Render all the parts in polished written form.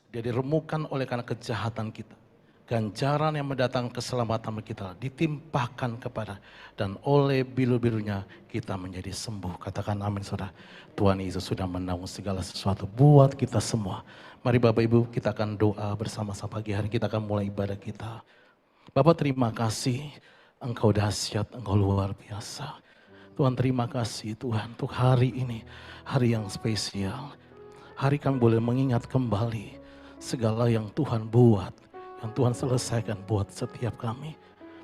Dia diremukkan oleh karena kejahatan kita. Ganjaran yang mendatangkan keselamatan kita ditimpahkan kepada, dan oleh bilu-bilunya kita menjadi sembuh. Katakan amin saudara. Tuhan Yesus sudah menanggung segala sesuatu buat kita semua. Mari Bapak Ibu, kita akan doa bersama-sama pagi hari. Kita akan mulai ibadah kita. Bapak, terima kasih, Engkau dahsyat, Engkau luar biasa. Tuhan, terima kasih Tuhan untuk hari ini, hari yang spesial. Hari kami boleh mengingat kembali segala yang Tuhan buat, yang Tuhan selesaikan buat setiap kami.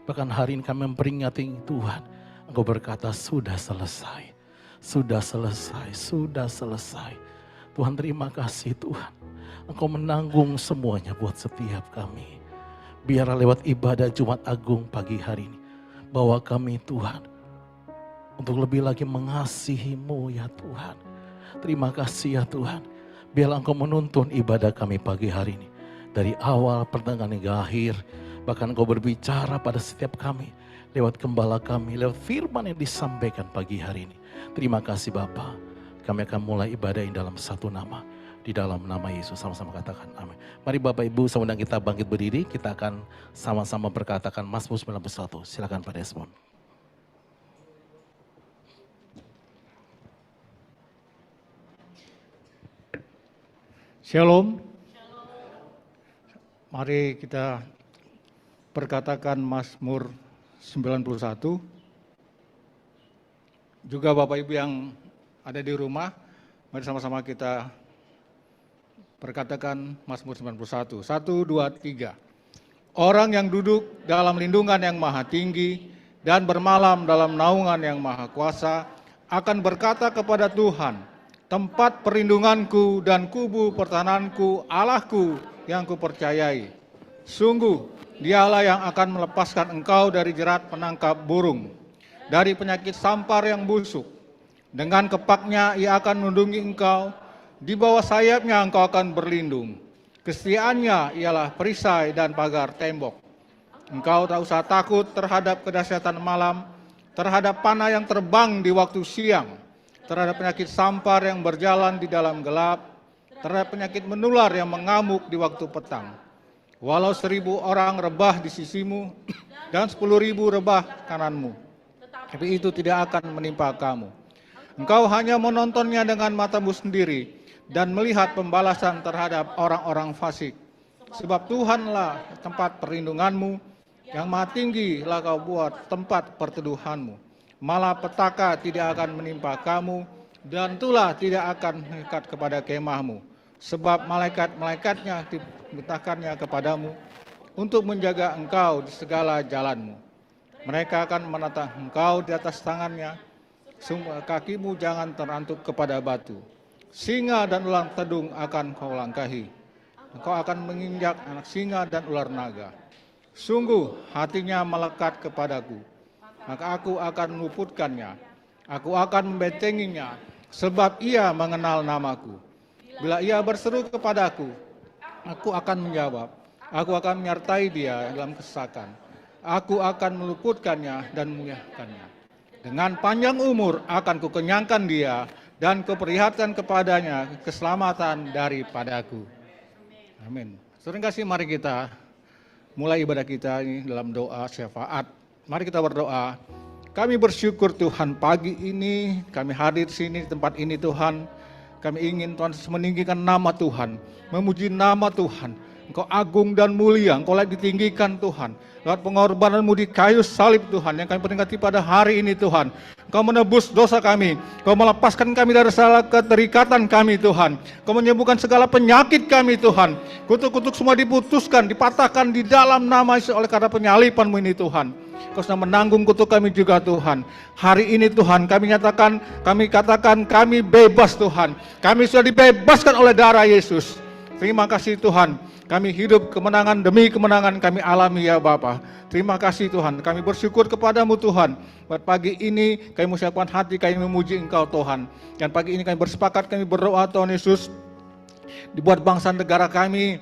Bahkan hari ini kami memperingati Tuhan, Engkau berkata sudah selesai, sudah selesai, sudah selesai. Tuhan, terima kasih Tuhan, Engkau menanggung semuanya buat setiap kami. Biarlah lewat ibadah Jumat Agung pagi hari ini, bawa kami Tuhan untuk lebih lagi mengasihi-Mu ya Tuhan. Terima kasih ya Tuhan, biarlah Engkau menuntun ibadah kami pagi hari ini. Dari awal, pertengahan hingga akhir, bahkan Engkau berbicara pada setiap kami, lewat gembala kami, lewat firman yang disampaikan pagi hari ini. Terima kasih Bapa. Kami akan mulai ibadah ini dalam satu nama. Di dalam nama Yesus, sama-sama katakan amin. Mari Bapak Ibu, saya undang kita bangkit berdiri. Kita akan sama-sama berkatakan Mazmur 91. Silakan Pak Desmond. Shalom. Mari kita perkatakan Mazmur 91. Juga Bapak Ibu yang ada di rumah, mari sama-sama kita perkatakan Mazmur 91. 1, 2, 3. Orang yang duduk dalam lindungan yang maha tinggi dan bermalam dalam naungan yang maha kuasa akan berkata kepada Tuhan, tempat perlindunganku dan kubu pertahananku, Allahku yang kupercayai. Sungguh, dialah yang akan melepaskan engkau dari jerat penangkap burung, dari penyakit sampar yang busuk. Dengan kepaknya ia akan melindungi engkau, di bawah sayapnya engkau akan berlindung. Kesetiaannya ialah perisai dan pagar tembok. Engkau tak usah takut terhadap kedahsyatan malam, terhadap panah yang terbang di waktu siang, terhadap penyakit sampar yang berjalan di dalam gelap, terhadap penyakit menular yang mengamuk di waktu petang. Walau 1000 orang rebah di sisimu dan 10.000 rebah kananmu, tapi itu tidak akan menimpa kamu. Engkau hanya menontonnya dengan matamu sendiri dan melihat pembalasan terhadap orang-orang fasik. Sebab Tuhanlah tempat perlindunganmu, yang maha tinggi lah kau buat tempat perteduhanmu. Malapetaka tidak akan menimpa kamu, dan tulah tidak akan mengikat kepada kemahmu. Sebab malaikat-malaikatnya diperintahkannya kepadamu untuk menjaga engkau di segala jalanmu. Mereka akan menatang engkau di atas tangannya, kakimu jangan terantuk kepada batu. Singa dan ular tedung akan kau langkahi. Engkau akan menginjak anak singa dan ular naga. Sungguh hatinya melekat kepadaku, maka aku akan meluputkannya. Aku akan membentenginya, sebab ia mengenal namaku. Bila ia berseru kepadaku, aku akan menjawab. Aku akan menyertai dia dalam kesesakan. Aku akan meluputkannya dan memuliakannya. Dengan panjang umur akan kukenyangkan dia, dan kuperlihatkan kepadanya keselamatan daripadaku. Amin. Saudara kasih, mari kita mulai ibadah kita ini dalam doa syafaat. Mari kita berdoa. Kami bersyukur Tuhan, pagi ini kami hadir sini di tempat ini Tuhan. Kami ingin Tuhan meninggikan nama Tuhan, memuji nama Tuhan. Engkau agung dan mulia, Engkau layak ditinggikan Tuhan. Lewat pengorbananmu di kayu salib Tuhan, yang kami peringati pada hari ini Tuhan. Engkau menebus dosa kami, Engkau melepaskan kami dari segala keterikatan kami Tuhan. Engkau menyembuhkan segala penyakit kami Tuhan. Kutuk-kutuk semua diputuskan, dipatahkan di dalam nama Yesus oleh karena penyaliban-Mu ini Tuhan. Kau sudah menanggung kutuk kami juga Tuhan. Hari ini Tuhan kami nyatakan, kami katakan kami bebas Tuhan. Kami sudah dibebaskan oleh darah Yesus. Terima kasih Tuhan. Kami hidup kemenangan demi kemenangan kami alami ya Bapa. Terima kasih Tuhan. Kami bersyukur kepadamu Tuhan. Buat pagi ini kami menyiapkan hati kami memuji Engkau Tuhan. Dan pagi ini kami bersepakat kami berdoa Tuhan Yesus. Dibuat bangsa negara kami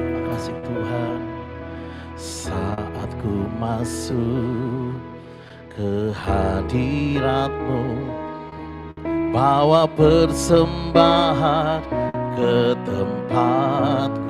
Makasih Tuhan, saat ku masuk ke hadirat-Mu, bawa persembahan ke tempatku.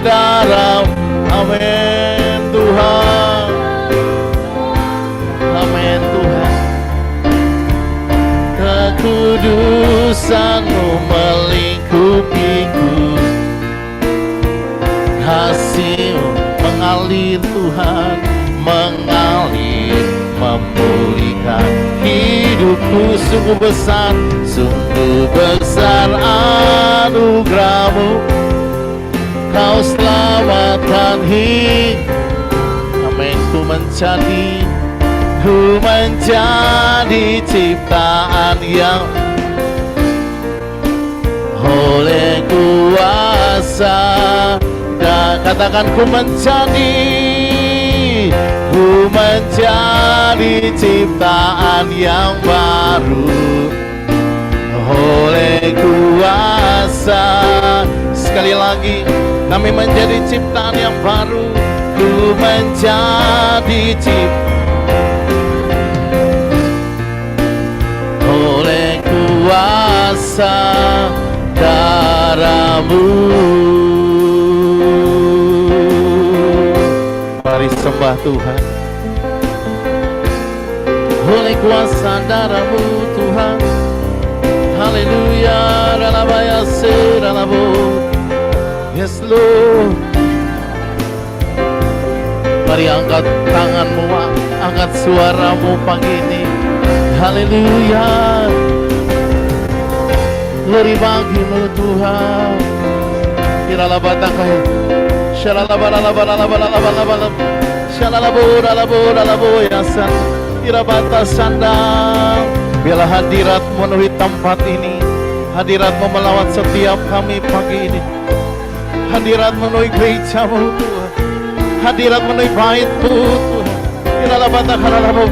darah. Amin Tuhan. Amin Tuhan. Kekudusan-Mu melingkupiku, kasih-Mu mengalir Tuhan, mengalir, memulihkan hidupku. Sungguh besar anugerah-Mu, Kau selamatkan hidup. Amin. Ku menjadi ciptaan yang oleh kuasa, dan katakan ku menjadi ciptaan yang baru oleh kuasa. Sekali lagi, kami menjadi ciptaan yang baru. Ku menjadi ciptaan oleh kuasa darah-Mu. Mari sembah Tuhan. Oleh kuasa darah-Mu Tuhan. Haleluya. Yes Lord. Mari angkat tanganmu, angkat suaramu pagi ini. Haleluya. Glory bagi-Mu Tuhan. Kiralah batakai. Kira batas sandang. Biarlah hadirat-Mu memenuhi tempat ini. Hadirat-Mu melawat setiap kami pagi ini. Hadirat memenuhi gereja-Mu Tuhan. Hadirat memenuhi bait-Mu Tuhan. Kiralah batakai.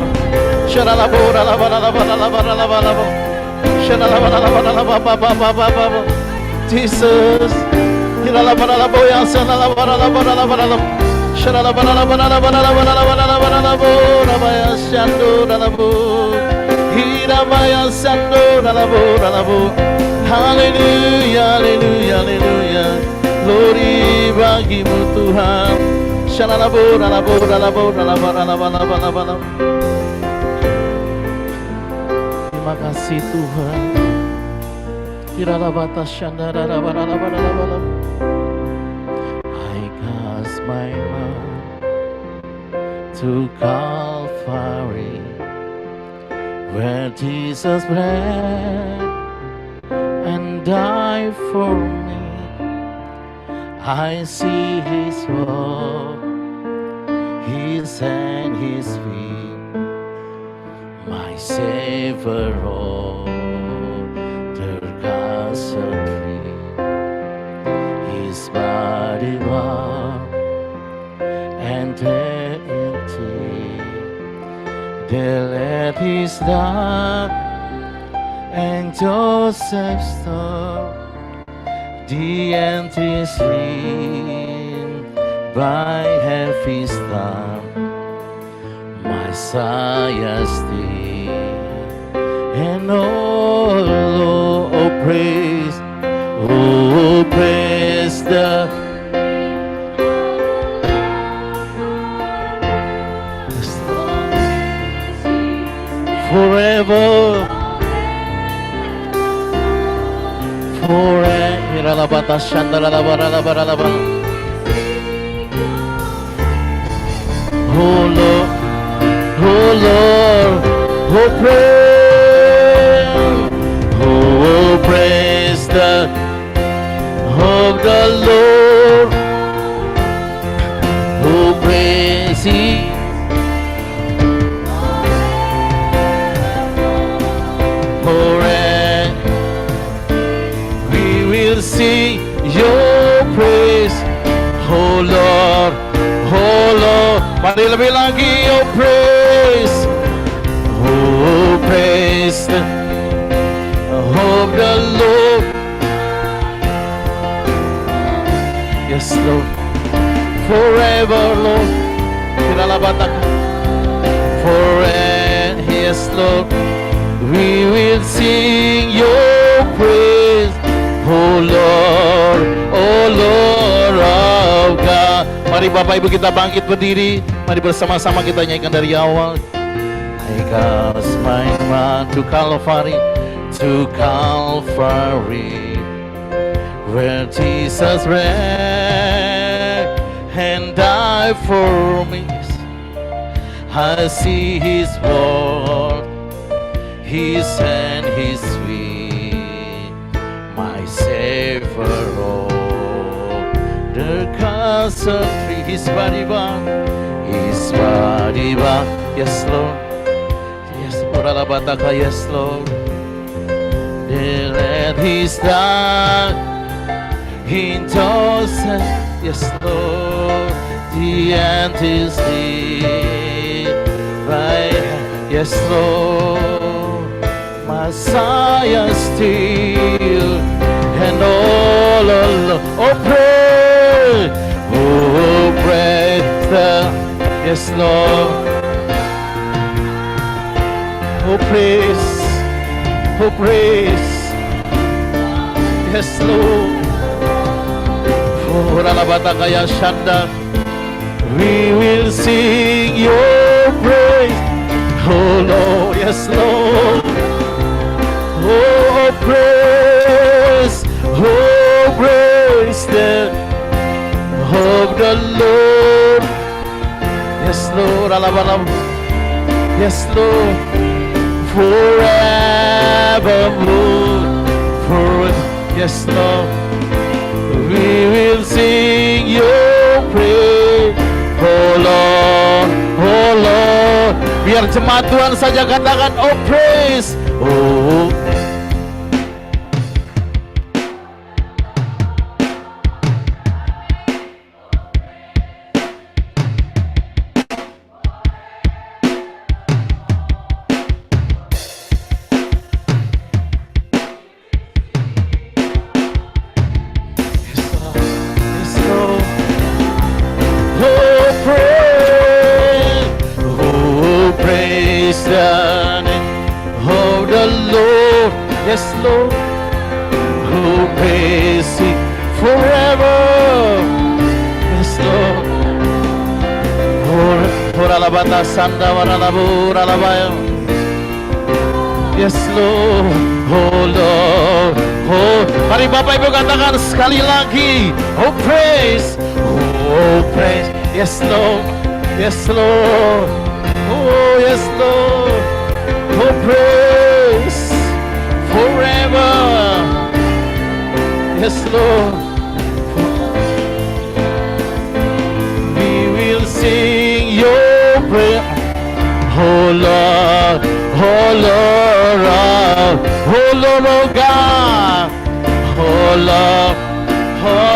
Jesus. Haleluya, haleluya, haleluya. Glory bagi-Mu Tuhan. Terima kasih Tuhan. I cast my mind to Calvary, where Jesus bled and died for me. I see His love, His hand, His feet, my Savior on the castle tree. His body was and dead empty. They let His love and Joseph stone the empty stream by heavy storm. Messiah still and oh praise the forever. Oh Lord, oh praise the of the Lord, oh praise He. See your praise, oh Lord, Mari lebih lagi, oh praise the of the Lord. Yes, Lord, forever, Lord. Forever, yes, Lord, we will sing your praise, oh Lord of God. Mari Bapak Ibu kita bangkit berdiri, mari bersama-sama kita nyanyikan dari awal. I cast my mind to Calvary, where Jesus ran and died for me. I see His word, His hand, His sweet, my Savior, oh, the castle tree, His body bound, yes Lord, yes, yes Lord, they let His die in Joseph, yes Lord, the end is deep, right, yes Lord, Messiah still, and all alone, oh praise the, yes Lord, oh praise, yes Lord, we will sing your praise, oh Lord, yes Lord, oh praise the of the Lord, yes Lord, yes Lord, forevermore, yes Lord, we will sing your praise, oh Lord, biar jemaat Tuhan saja katakan, oh praise, oh. Yes, Lord, who praise Thee forever. Yes, Lord. Yes, Lord. Oh, Lord. Oh, mari Bapak Ibu katakan sekali lagi. Oh, praise. Oh, praise. Yes, Lord. Yes, Lord. Oh, yes, Lord. Oh, praise. Forever, yes Lord, we will sing your praise, oh Lord, oh Lord, oh Lord, oh God, oh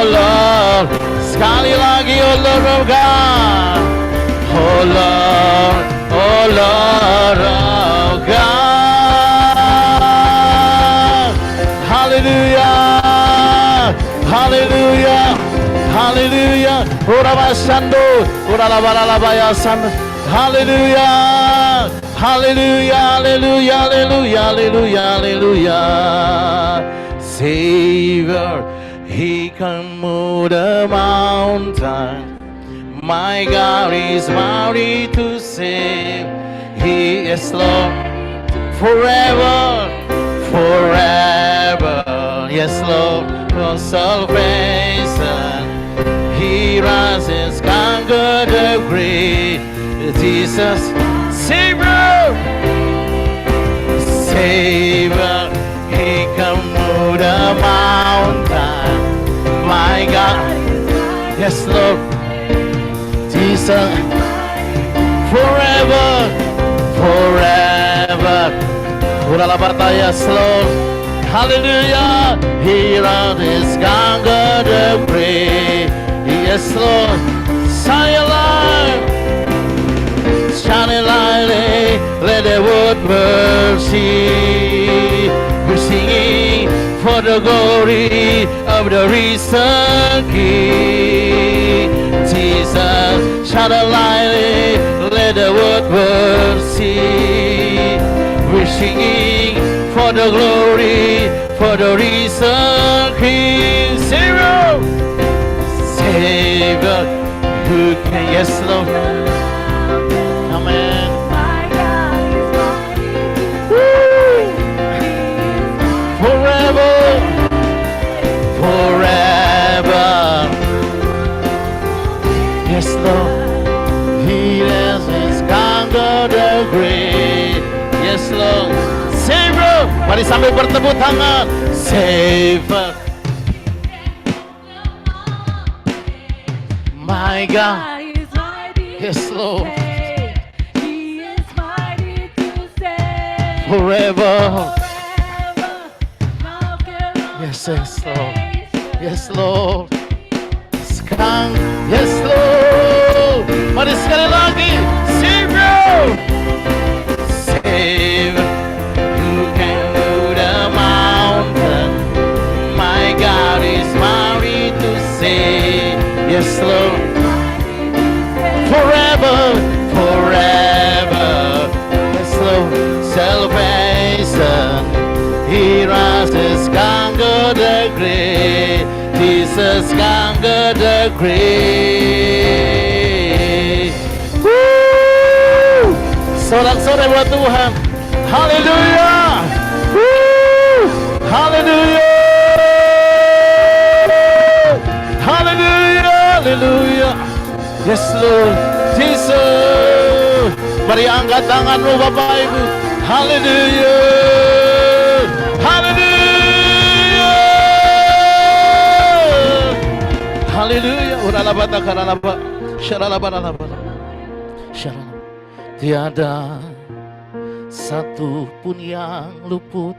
Lord, sekali lagi, oh Lord, oh God, oh Lord, oh God. Hallelujah, hallelujah, hallelujah. Urabashando, uralabalabaya sando. Hallelujah, hallelujah, hallelujah, hallelujah, hallelujah, hallelujah. Savior, He can move the mountain. My God is mighty to save. He is Lord forever. Forever, yes Lord, for salvation, He rises, conquer the grave. Jesus, Savior, Savior, He can move the mountain. My God, yes Lord, Jesus, forever, forever. Yes, Lord, hallelujah, He rises, conquer the grave. Yes, Lord, say alive, would worship. We're singing for the glory of the risen King. Jesus, shout out loudly, let the world worship. We're singing for the glory, for the risen King. Savior, Savior, who can, yes Lord. Amen. Forever, forever. Yes, Lord. He has conquered the grave. Yes, Lord. Savior. Mari sambil bertepuk tangan. Savior. My God. Yes, Lord. Forever. Yes, yes, Lord. Yes, Lord. Sekarang, yes, Lord. Mari sekali lagi. Savior. Savior. You can move the mountain. My God is mighty to save. Yes, Lord. Forever, forever. Yes, Lord. Salvation. He rises, conquered the grave. Jesus conquered the grave. Woo! Sorak-sorai buat Tuhan. Haleluya. Woo! Haleluya. Haleluya. Haleluya. Yes, Lord. Jesus. Mari angkat tanganmu Bapak Ibu. Haleluya. Haleluya. Haleluya. Uralabata karalaba. Syaralabaralaba. Syaralaba. Tiada satu pun yang luput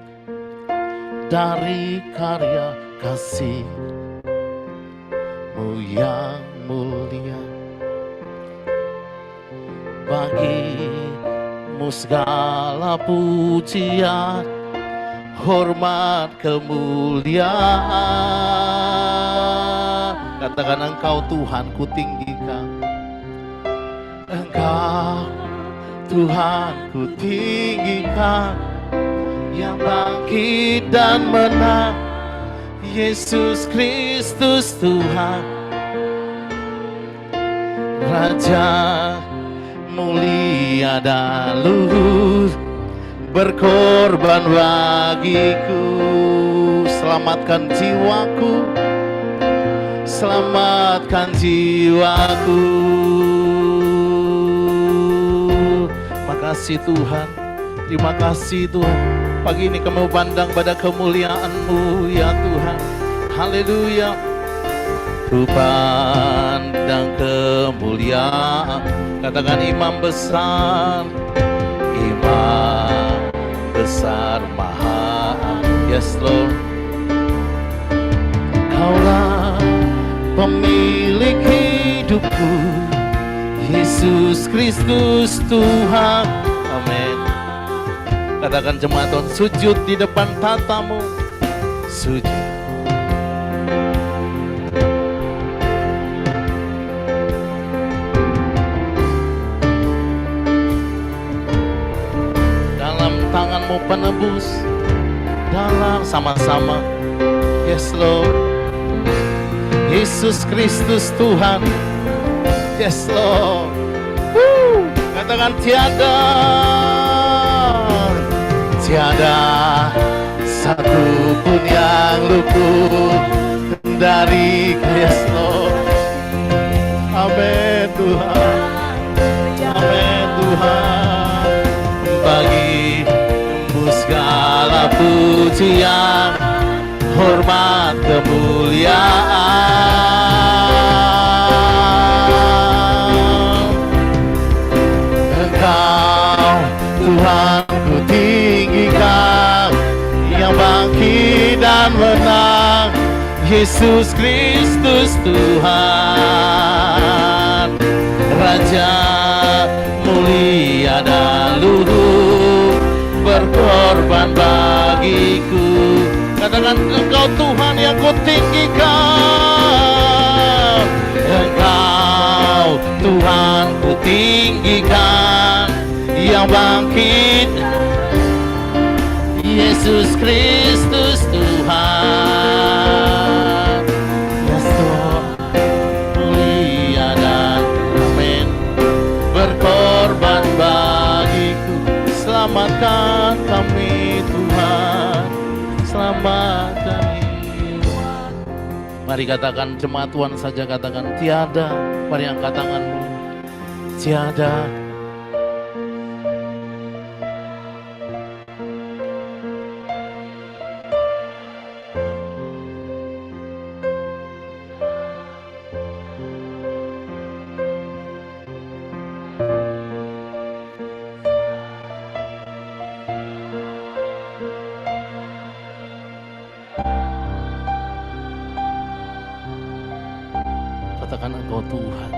dari karya kasih-Mu yang mulia. Bagi-Mu segala pujian, hormat, kemuliaan. Katakan Engkau Tuhan ku tinggikan. Engkau Tuhan ku tinggikan, yang bangkit dan menang. Yesus Kristus Tuhan, Raja mulia dan luhur, berkorban bagiku. Selamatkan jiwaku, selamatkan jiwaku. Makasih Tuhan, terima kasih Tuhan. Pagi ini kami pandang pada kemuliaan-Mu ya Tuhan. Haleluya. Ku pandang kemuliaan. Katakan imam besar, imam besar maha. Yes Lord. Kaulah pemilik hidupku, Yesus Kristus Tuhan. Amin. Katakan jemaat Tuhan, sujud di depan tatamu. Sujud. Dalam tanganmu penebus, dalam sama-sama. Yes Lord. Yesus Kristus Tuhan. Yes Lord. Woo. Katakan tiada satu pun yang luput dari yes Lord. Amin Tuhan. Amin Tuhan. Bagi-Mu segala pujian, hormat, kemuliaan. Engkau Tuhan ku tinggikan, yang bangkit dan menang. Yesus Kristus Tuhan, Raja mulia dan luhur, berkorban bagiku. Katakan, Engkau Tuhan yang kutinggikan, Engkau Tuhan kutinggikan, yang bangkit, Yesus Kristus Tuhan. Yes Lord, mulia dan amin. Berkorban bagiku, selamatkan kami Tuhan, selamatkan jiwa. Mari katakan, jemaat Tuhan saja katakan, tiada. Mari angkat tanganmu, tiada. Katakan, Engkau Tuhan.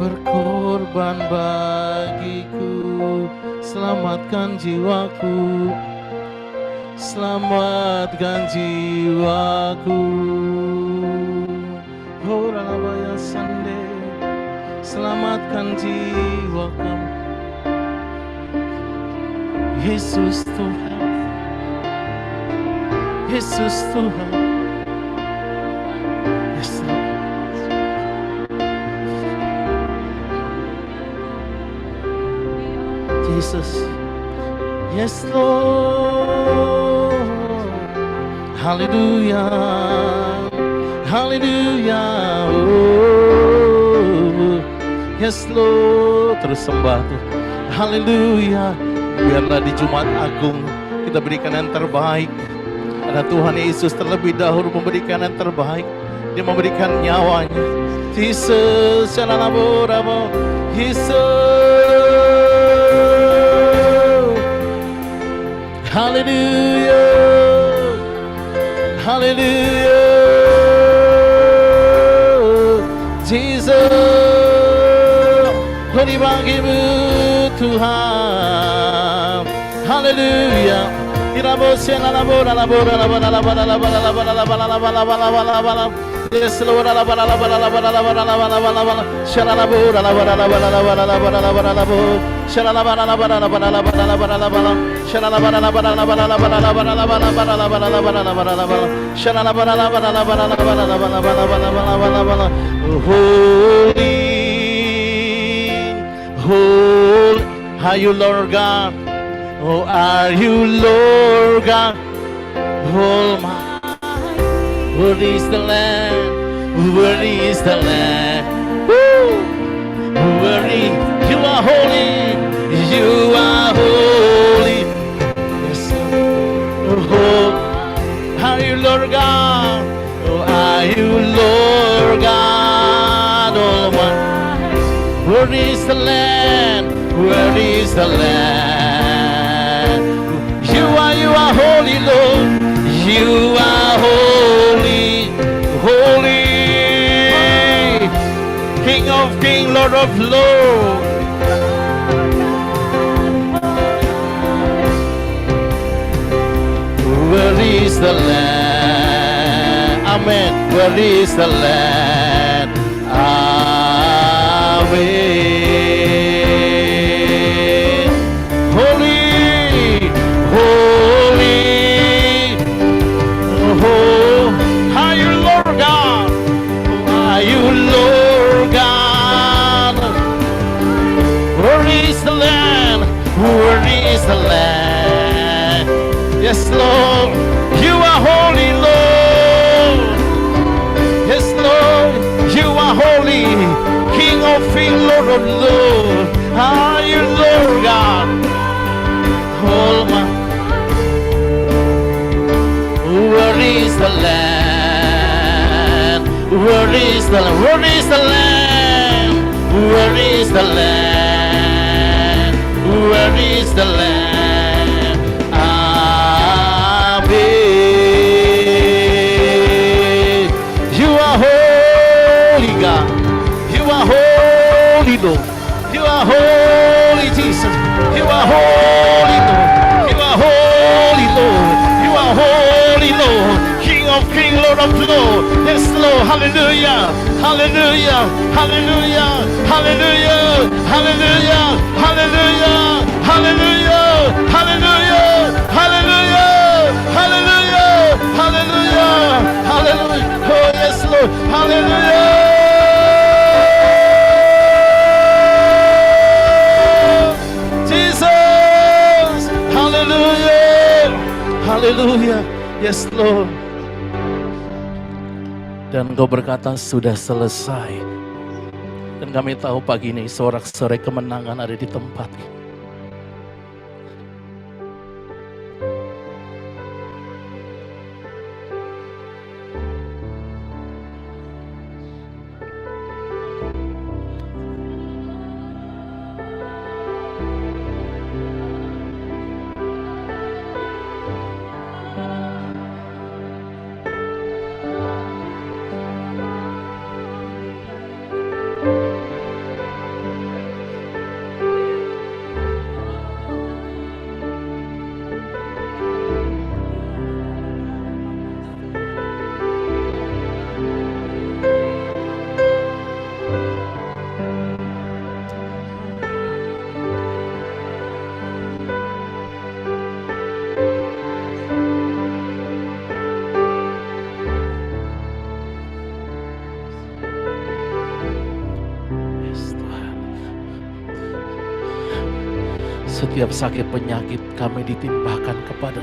Berkorban bagiku, selamatkan jiwaku, selamatkan jiwaku. Horalabaya sande, selamatkan jiwa kami. Yesus Tuhan, Yesus Tuhan. Yes, Lord. Jesus, yes Lord. Hallelujah, hallelujah. Oh, yes Lord. Terus sembah tuh. Hallelujah. Biarlah di Jumat Agung kita berikan yang terbaik. Karena Tuhan Yesus terlebih dahulu memberikan yang terbaik. Dia memberikan nyawanya. Jesus, shalalaborabo. Jesus. Hallelujah, hallelujah. Jesus, glory bagimu Tuhan. Hallelujah. Yes Lord, holy, are you Lord God? Oh, are you Lord God? Almighty. Where is the land? Where is the land? Woo! Where is, you are holy, you are holy. Yes, oh, are you Lord God? Oh, are you Lord God Almighty? Where is the land? Where is the land? You are holy, Lord. You are holy, holy, King of kings, Lord of lords. Where is the land? Amen. Where is the land? Amen. Holy, holy. Are you Lord God? Are you Lord God? Where is the land? Where is the land? Yes, Lord, you are holy, Lord. Yes, Lord, you are holy, King of kings, Lord of lords. Are you Lord God? Almighty. Where is the land? Where is the land? Where is the land? Where is the Lamb? Where is the Lamb? Amen. You are holy, God. You are holy, Lord. You are holy, Jesus. You are holy, Lord. You are holy, Lord. You are holy, Lord. King of Kings, Lord of Lords. Yes, Lord. Hallelujah. Hallelujah. Hallelujah. Hallelujah. Hallelujah. Hallelujah. Hallelujah. Hallelujah. Hallelujah. Hallelujah. Hallelujah. Hallelujah. Oh, yes, Lord. Hallelujah. Jesus. Hallelujah. Hallelujah. Yes, Lord. Dan Engkau berkata sudah selesai. Dan kami tahu pagi ini sorak-sorai kemenangan ada di tempat ini. Setiap sakit penyakit kami ditimpakan kepada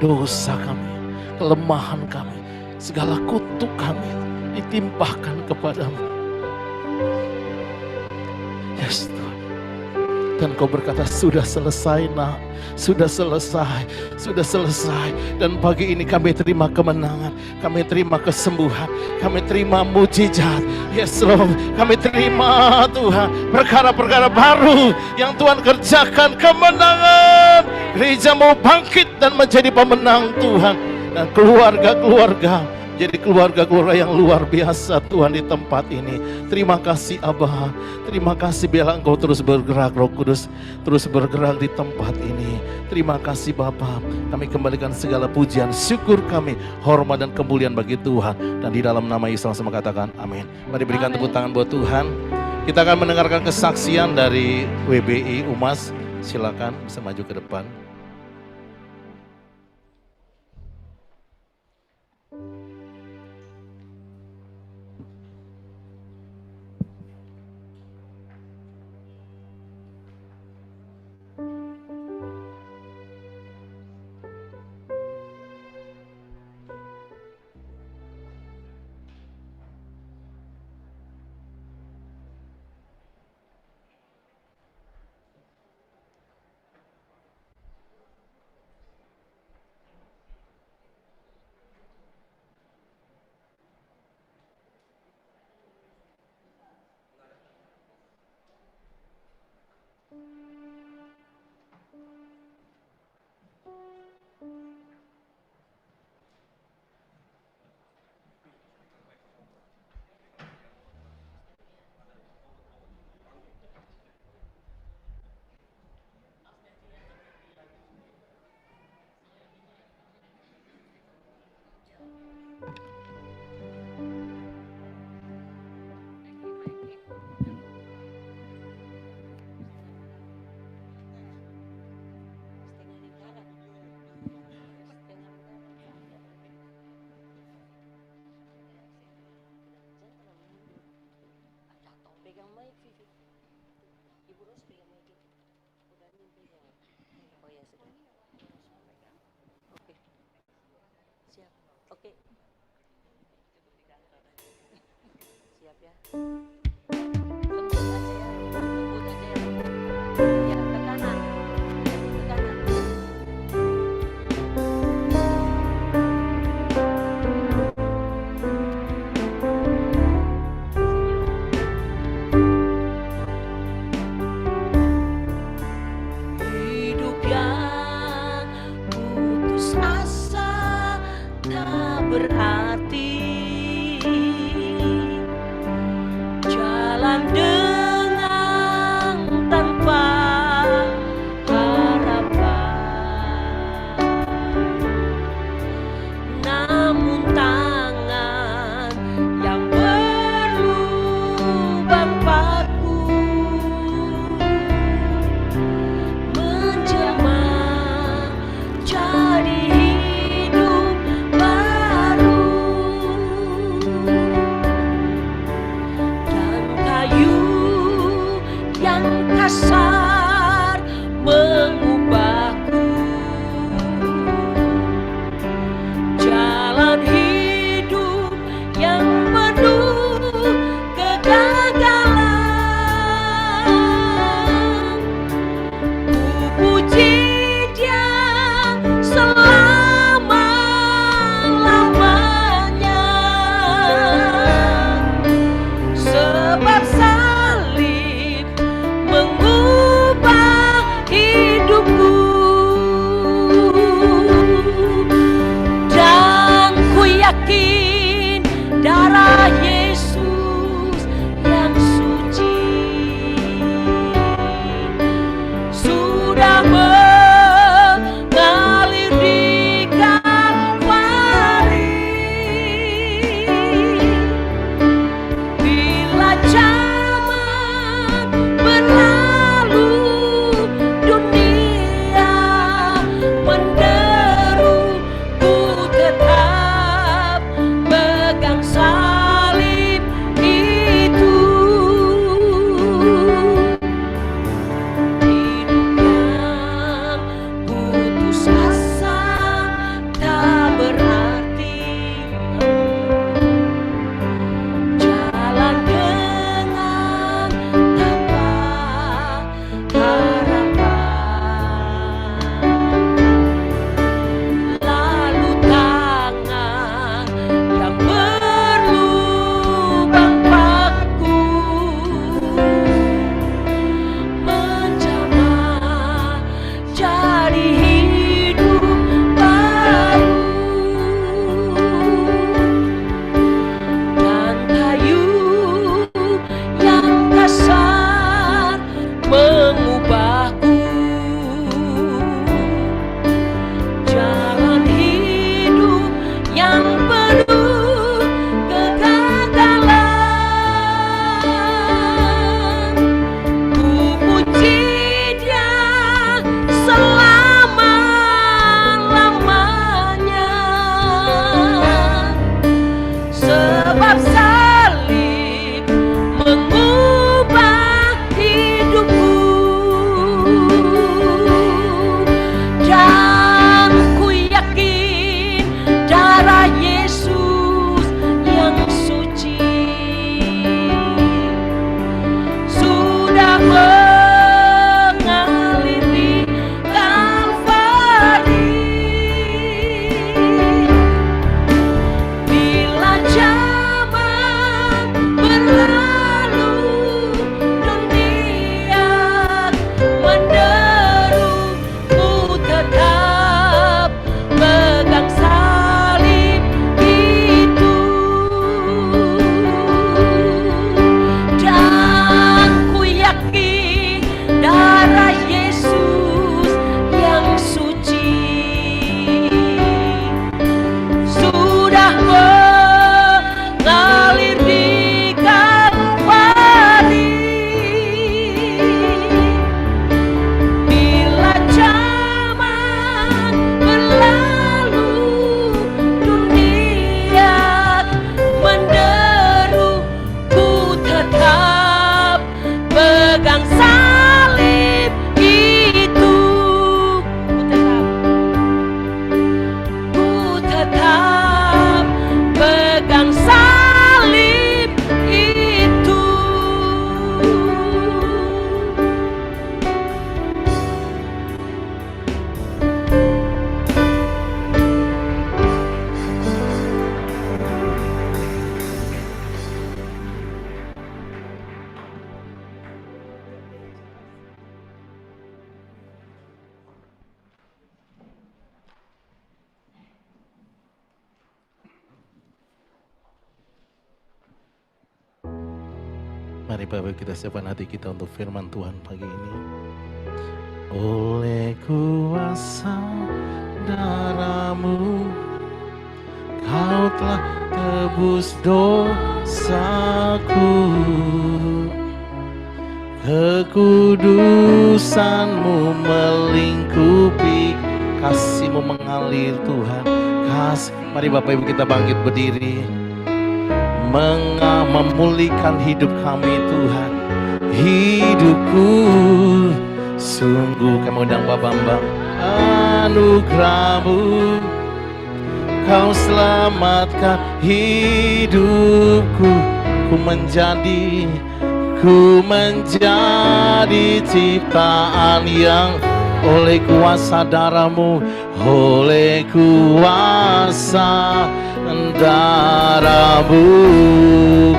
dosa kami, kelemahan kami, segala kutuk kami ditimpakan kepadamu. Yes, Tuhan. Dan Kau berkata sudah selesai, nak. Sudah selesai, sudah selesai. Dan pagi ini kami terima kemenangan, kami terima kesembuhan, kami terima mujizat. Yes, Lord, kami terima Tuhan perkara-perkara baru yang Tuhan kerjakan, kemenangan. Gereja mau bangkit dan menjadi pemenang Tuhan. Dan keluarga-keluarga jadi keluarga-keluarga yang luar biasa Tuhan di tempat ini. Terima kasih Abah. Terima kasih biarlah Engkau terus bergerak, Roh Kudus terus bergerak di tempat ini. Terima kasih Bapa. Kami kembalikan segala pujian, syukur kami, hormat dan kemuliaan bagi Tuhan. Dan di dalam nama Yesus sama katakan amin. Mari berikan tepuk tangan buat Tuhan. Kita akan mendengarkan kesaksian dari WBI Umas. Silakan bisa maju ke depan. Oke. Siap ya. Lembut aja ya. Lembut aja ya. Ya, ke kanan. Ke kanan. Senyum. salib itu. Mari Bapak kita siapkan hati kita untuk firman Tuhan pagi ini. Oleh kuasa darah-Mu, Kau telah tebus dosaku. Kekudusan-Mu melingkupi, kasih-Mu mengalir Tuhan. Mari Bapak Ibu kita bangkit berdiri. Memulihkan hidup kami Tuhan. Hidupku sungguh, kami undang Bapak Bambang, anugerah-Mu, Kau selamatkan hidupku. Ku menjadi ciptaan yang oleh kuasa darah-Mu, oleh kuasa darah-Mu.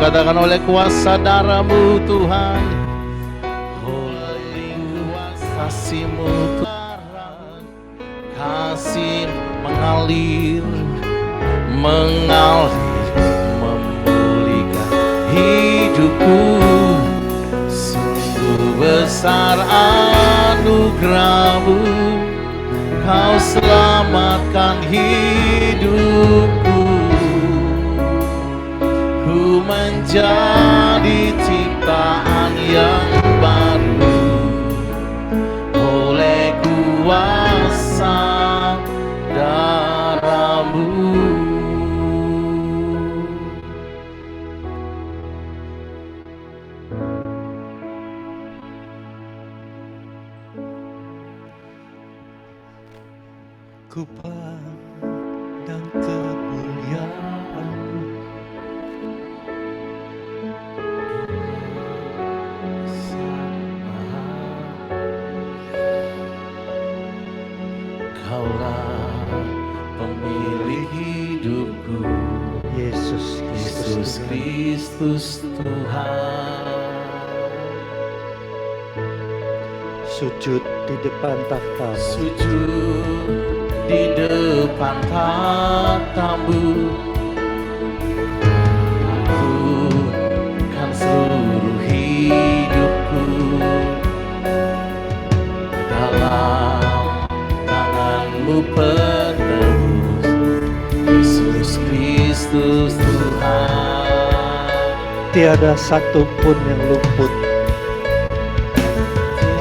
Katakan oleh kuasa darah-Mu Tuhan, oleh kuasa kasih-Mu Tuhan, kasih mengalir, memulihkan hidupku. Sungguh besar anugerah-Mu, Kau selamatkan hidupku. Ku menjadi ciptaan yang baru oleh kuasa darah-Mu. Ku pandang kemuliaan-Mu, Kaulah pemilik hidupku, Yesus Yesus Kristus Tuhan. Sujud di depan tahta, Sujud di depan tahta-Mu, aku kan seluruh hidupku dalam tangan-Mu penebus, Yesus Kristus Tuhan. tiada satu pun yang luput,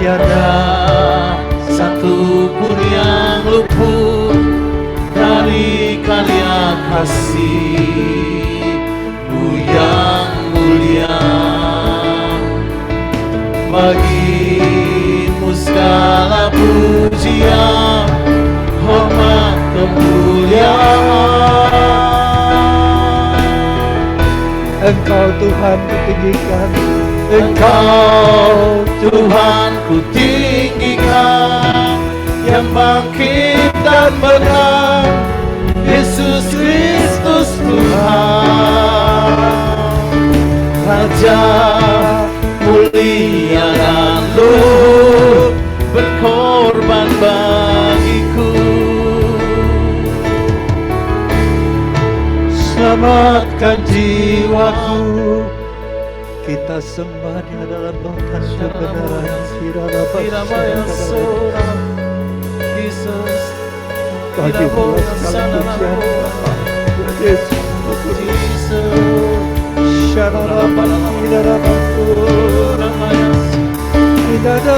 Tiada satu pun yang luput dari karya kasih-Mu yang mulia. Bagi-Mu segala pujian, hormat, kemuliaan. Engkau Tuhan kutinggikan, Engkau Tuhan ku tinggikan, yang bangkit dan menang, Yesus Kristus Tuhan. Raja mulia dan luhur, berkorban bagiku. selamatkan jiwaku. Kita sembah di dalam Tuhan kebenaran. Kiranya seorang Yesus, Bagi pujian Yesus. Tidak ada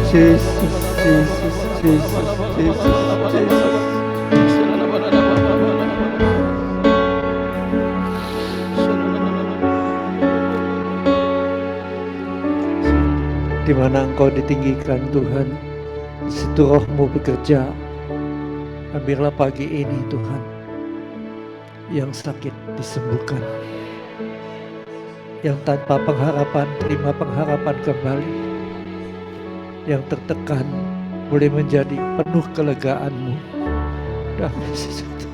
Yesus, Yesus, Yesus, Yesus, Yesus. Di mana Engkau ditinggikan Tuhan, di situ Roh-Mu bekerja. Ambillah pagi ini Tuhan, yang sakit disembuhkan, yang tanpa pengharapan terima pengharapan kembali, yang tertekan boleh menjadi penuh kelegaan-Mu. Damai sejahtera.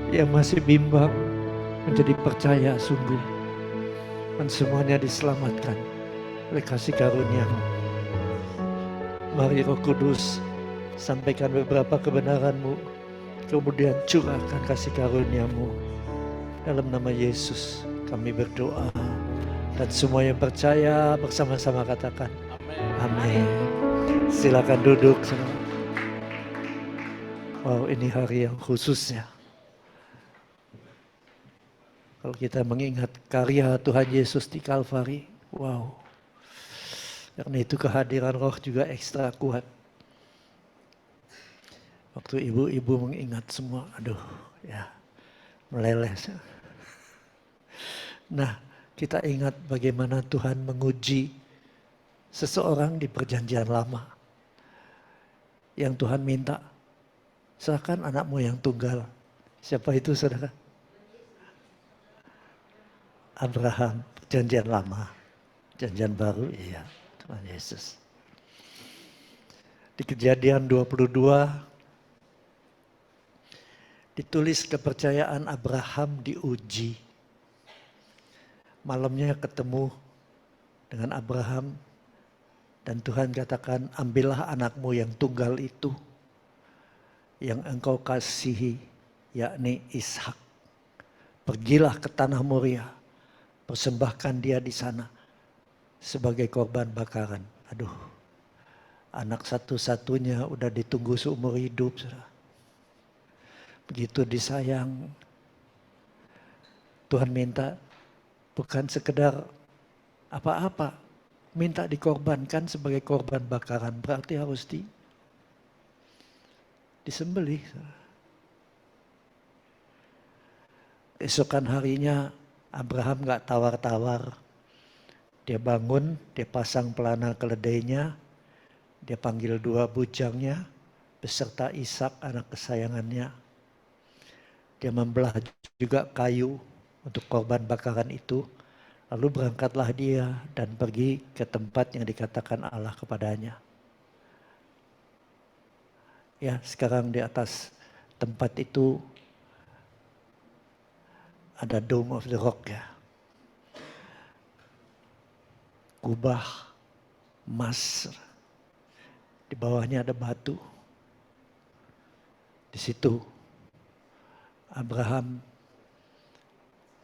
Yang masih bimbang menjadi percaya sungguh, dan semuanya diselamatkan oleh kasih karunia-Mu. Mari Roh Kudus, sampaikan beberapa kebenaran-Mu, kemudian curahkan kasih karunia-Mu. Dalam nama Yesus kami berdoa, dan semua yang percaya bersama-sama katakan amin. Silakan duduk. Wow, ini hari yang khusus ya. Kalau kita mengingat karya Tuhan Yesus di Kalvari, wow. Karena itu kehadiran Roh juga ekstra kuat. Waktu ibu-ibu mengingat semua, aduh ya, meleleh. Nah, kita ingat bagaimana Tuhan menguji seseorang di perjanjian lama. Yang Tuhan minta, serahkan anakmu yang tunggal. Siapa itu saudara? Abraham, perjanjian lama, perjanjian baru, iya, Tuhan Yesus. Di Kejadian 22, ditulis kepercayaan Abraham diuji. Malamnya ketemu dengan Abraham, dan Tuhan katakan, ambillah anakmu yang tunggal itu, yang engkau kasihi, yakni Ishak. Pergilah ke tanah Moria. Persembahkan dia di sana sebagai korban bakaran. Aduh, anak satu-satunya udah ditunggu seumur hidup. Begitu disayang. Tuhan minta bukan sekedar apa-apa, minta dikorbankan sebagai korban bakaran. Berarti harus disembelih. Esokan harinya Abraham gak tawar-tawar. Dia bangun, dia pasang pelana keledainya, dia panggil 2 bujangnya, beserta Ishak anak kesayangannya. Dia membelah juga kayu untuk korban bakaran itu. Lalu berangkatlah dia dan pergi ke tempat yang dikatakan Allah kepadanya. Ya, sekarang di atas tempat itu ada Dome of the Rock ya. Kubah emas. Di bawahnya ada batu. Di situ Abraham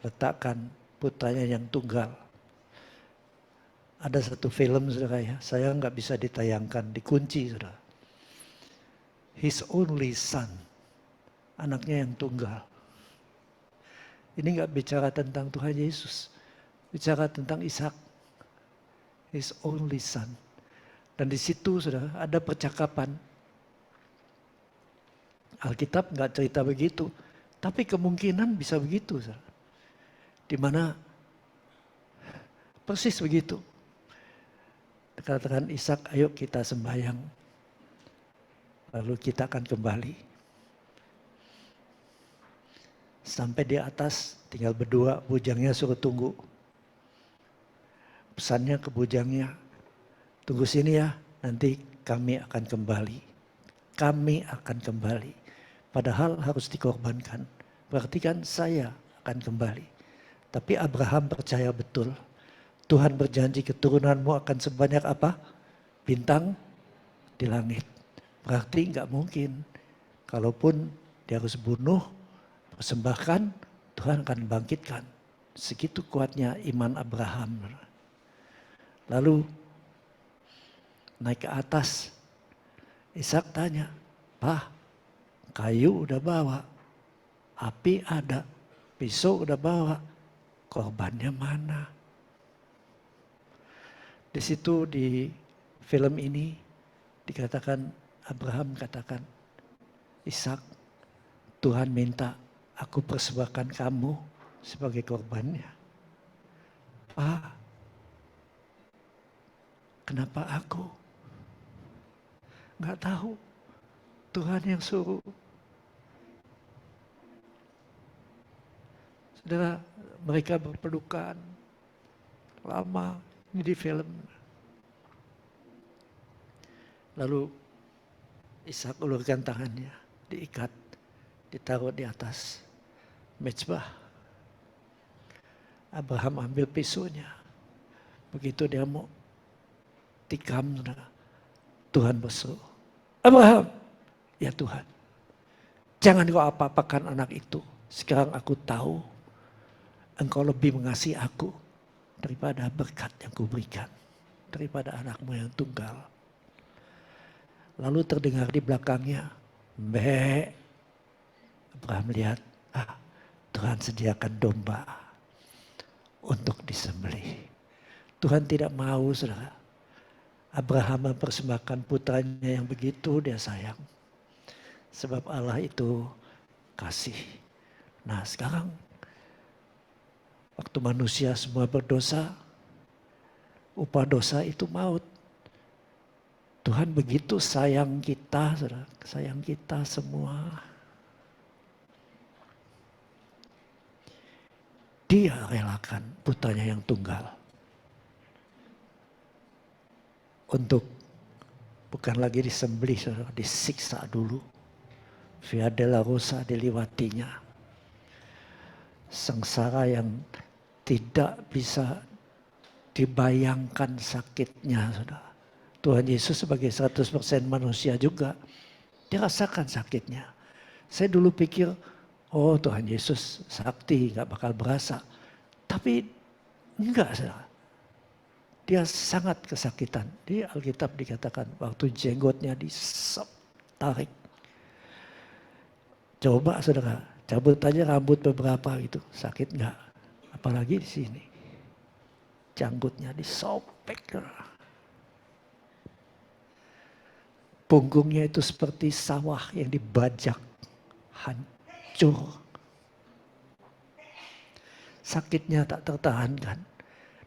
letakkan putranya yang tunggal. Ada satu film saudara ya, saya nggak bisa ditayangkan, dikunci saudara. His only son, anaknya yang tunggal. Ini nggak bicara tentang Tuhan Yesus, bicara tentang Ishak, his only son. Dan di situ saudara ada percakapan. Alkitab nggak cerita begitu, tapi kemungkinan bisa begitu, saudara. Di mana persis begitu. Katakan Ishak, ayo kita sembahyang, lalu kita akan kembali. Sampai di atas tinggal berdua, bujangnya suruh tunggu. Pesannya ke bujangnya, tunggu sini ya, nanti kami akan kembali. Kami akan kembali. Padahal harus dikorbankan. Berarti kan saya akan kembali. Tapi Abraham percaya betul. Tuhan berjanji keturunanmu akan sebanyak apa? Bintang di langit. Berarti nggak mungkin. Kalaupun dia harus bunuh, persembahkan, Tuhan akan bangkitkan. Segitu kuatnya iman Abraham. Lalu naik ke atas. Ishak tanya, "Pak, kayu udah bawa, api ada, pisau udah bawa, korbannya mana?" Di situ di film ini dikatakan, Abraham katakan, Ishak, Tuhan minta aku persembahkan kamu sebagai korbannya. Pak, kenapa aku? Nggak tahu. Tuhan yang suruh. Saudara, mereka berpelukan lama. Ini di film. Lalu Ishak ulurkan tangannya, diikat, ditaruh di atas mezbah. Abraham ambil pisaunya. Begitu dia mau tikam, Tuhan berseru, Abraham, ya Tuhan, jangan kau apa-apakan anak itu. Sekarang aku tahu engkau lebih mengasihi aku daripada berkat yang kuberikan, daripada anakmu yang tunggal. Lalu terdengar di belakangnya, Mbak. Abraham lihat, Tuhan sediakan domba untuk disembelih. Tuhan tidak mau, saudara, Abraham mempersembahkan putranya yang begitu dia sayang. Sebab Allah itu kasih. Nah sekarang, waktu manusia semua berdosa, upah dosa itu maut. Tuhan begitu sayang kita, saudara, sayang kita semua. Dia relakan putranya yang tunggal. Untuk bukan lagi disembelih, saudara, disiksa dulu. Via dolorosa dilewatinya. Sengsara yang tidak bisa dibayangkan sakitnya, saudara. Tuhan Yesus sebagai 100% manusia juga, dia rasakan sakitnya. Saya dulu pikir, oh Tuhan Yesus sakti, gak bakal berasa. Tapi enggak, saudara. Dia sangat kesakitan. Di Alkitab dikatakan waktu jenggotnya tarik. Coba saudara, cabut aja rambut beberapa gitu, sakit enggak? Apalagi di sini. Janggutnya disobek. Punggungnya itu seperti sawah yang dibajak. Hancur. Sakitnya tak tertahankan.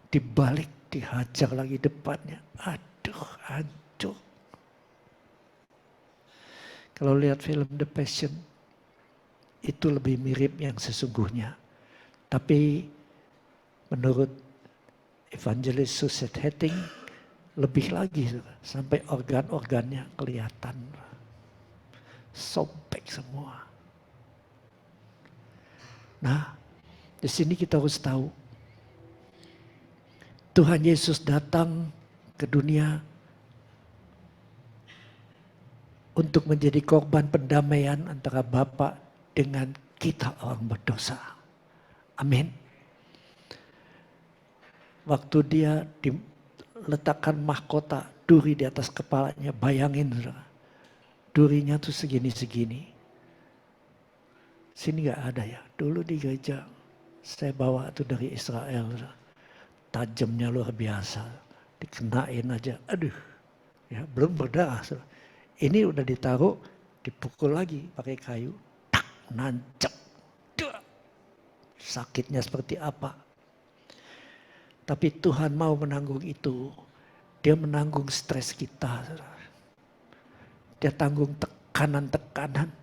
Dibalik, dihajar lagi depannya. Aduh, hancur. Kalau lihat film The Passion, itu lebih mirip yang sesungguhnya. Tapi menurut Evangelis Suzette Hetting, lebih lagi sampai organ-organnya kelihatan. Sobek semua. Nah, di sini kita harus tahu. Tuhan Yesus datang ke dunia untuk menjadi korban pendamaian antara Bapa dengan kita orang berdosa. Amin. Waktu dia diletakkan mahkota duri di atas kepalanya, bayangin saudara. Durinya tuh segini-segini. Sini gak ada ya. Dulu di gereja saya bawa tuh dari Israel. Saudara. Tajamnya luar biasa. Dikenain aja. Aduh. Ya, belum berdarah. Saudara. Ini udah ditaruh, dipukul lagi pakai kayu. Tak, nancep. Sakitnya seperti apa. Tapi Tuhan mau menanggung itu. Dia menanggung stres kita. Dia tanggung tekanan-tekanan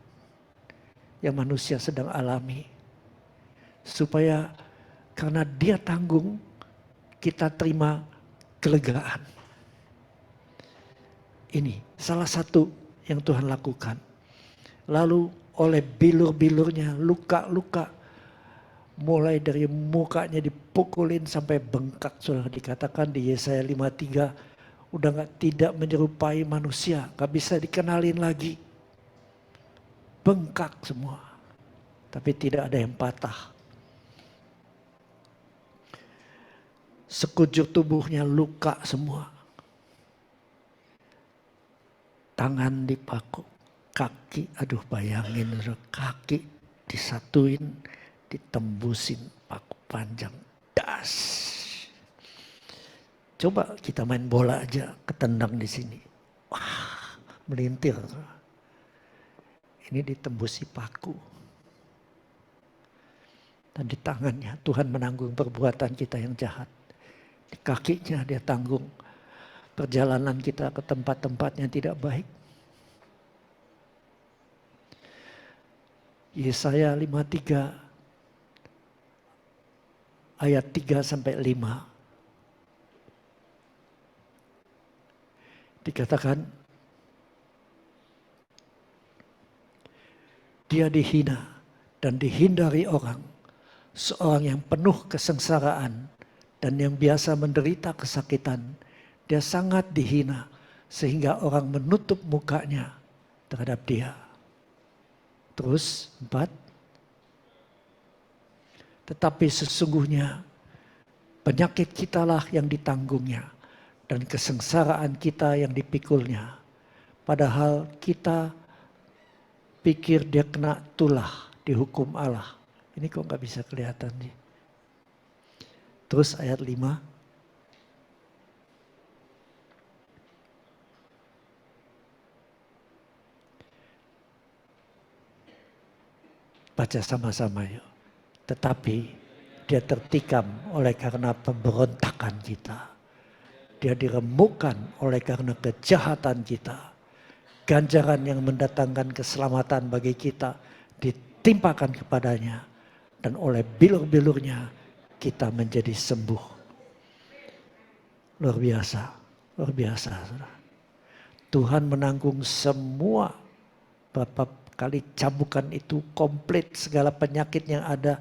yang manusia sedang alami. Supaya karena dia tanggung, kita terima kelegaan. Ini salah satu yang Tuhan lakukan. Lalu oleh bilur-bilurnya, luka-luka. Mulai dari mukanya dipukulin sampai bengkak. Sudah dikatakan di Yesaya 53. Udah tidak menyerupai manusia. Gak bisa dikenalin lagi. Bengkak semua. Tapi tidak ada yang patah. Sekujur tubuhnya luka semua. Tangan dipaku. Kaki, aduh bayangin kaki disatuin. Ditembusin paku panjang. Das. Coba kita main bola aja, ketendang di sini. Wah, melintir. Ini ditembusi paku. Dan di tangannya Tuhan menanggung perbuatan kita yang jahat. Di kakinya dia tanggung perjalanan kita ke tempat-tempat yang tidak baik. Yesaya 53 ayat 3-5 dikatakan, dia dihina dan dihindari orang, seorang yang penuh kesengsaraan dan yang biasa menderita kesakitan. Dia sangat dihina sehingga orang menutup mukanya terhadap dia. Terus 4. Tetapi sesungguhnya penyakit kitalah yang ditanggungnya dan kesengsaraan kita yang dipikulnya. Padahal kita pikir dia kena tulah dihukum Allah. Ini kok nggak bisa kelihatan nih. Terus ayat 5. Baca sama-sama yuk. Tetapi dia tertikam oleh karena pemberontakan kita. Dia diremukkan oleh karena kejahatan kita. Ganjaran yang mendatangkan keselamatan bagi kita ditimpakan kepadanya. Dan oleh bilur-bilurnya kita menjadi sembuh. Luar biasa, luar biasa. Tuhan menanggung semua berapa kali cambukan itu, komplit segala penyakit yang ada.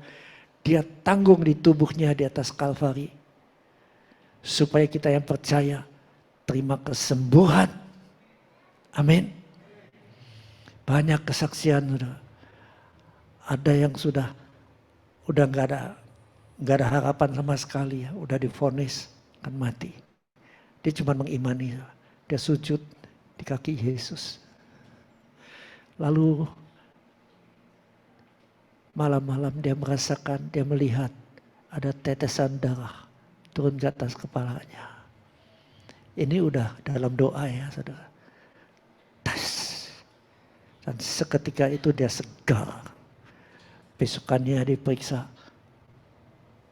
Dia tanggung di tubuhnya di atas Kalvari. Supaya kita yang percaya terima kesembuhan. Amin. Banyak kesaksian sudah. Ada yang udah nggak ada harapan sama sekali ya, udah divonis akan mati. Dia cuma mengimani, dia sujud di kaki Yesus. Lalu malam-malam dia merasakan, dia melihat ada tetesan darah turun ke atas kepalanya. Ini udah dalam doa ya saudara. Tas. Dan seketika itu dia segar. Besokannya diperiksa.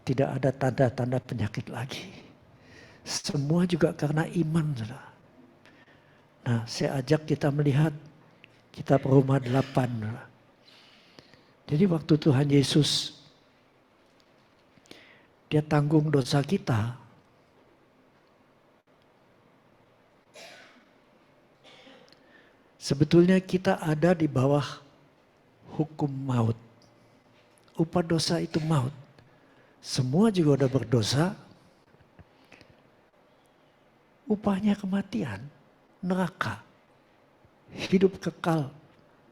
Tidak ada tanda-tanda penyakit lagi. Semua juga karena iman saudara. Nah saya ajak kita melihat kitab Roma 8. Saudara. Jadi waktu Tuhan Yesus dia tanggung dosa kita. Sebetulnya kita ada di bawah hukum maut. Upah dosa itu maut. Semua juga udah berdosa. Upahnya kematian, neraka. Hidup kekal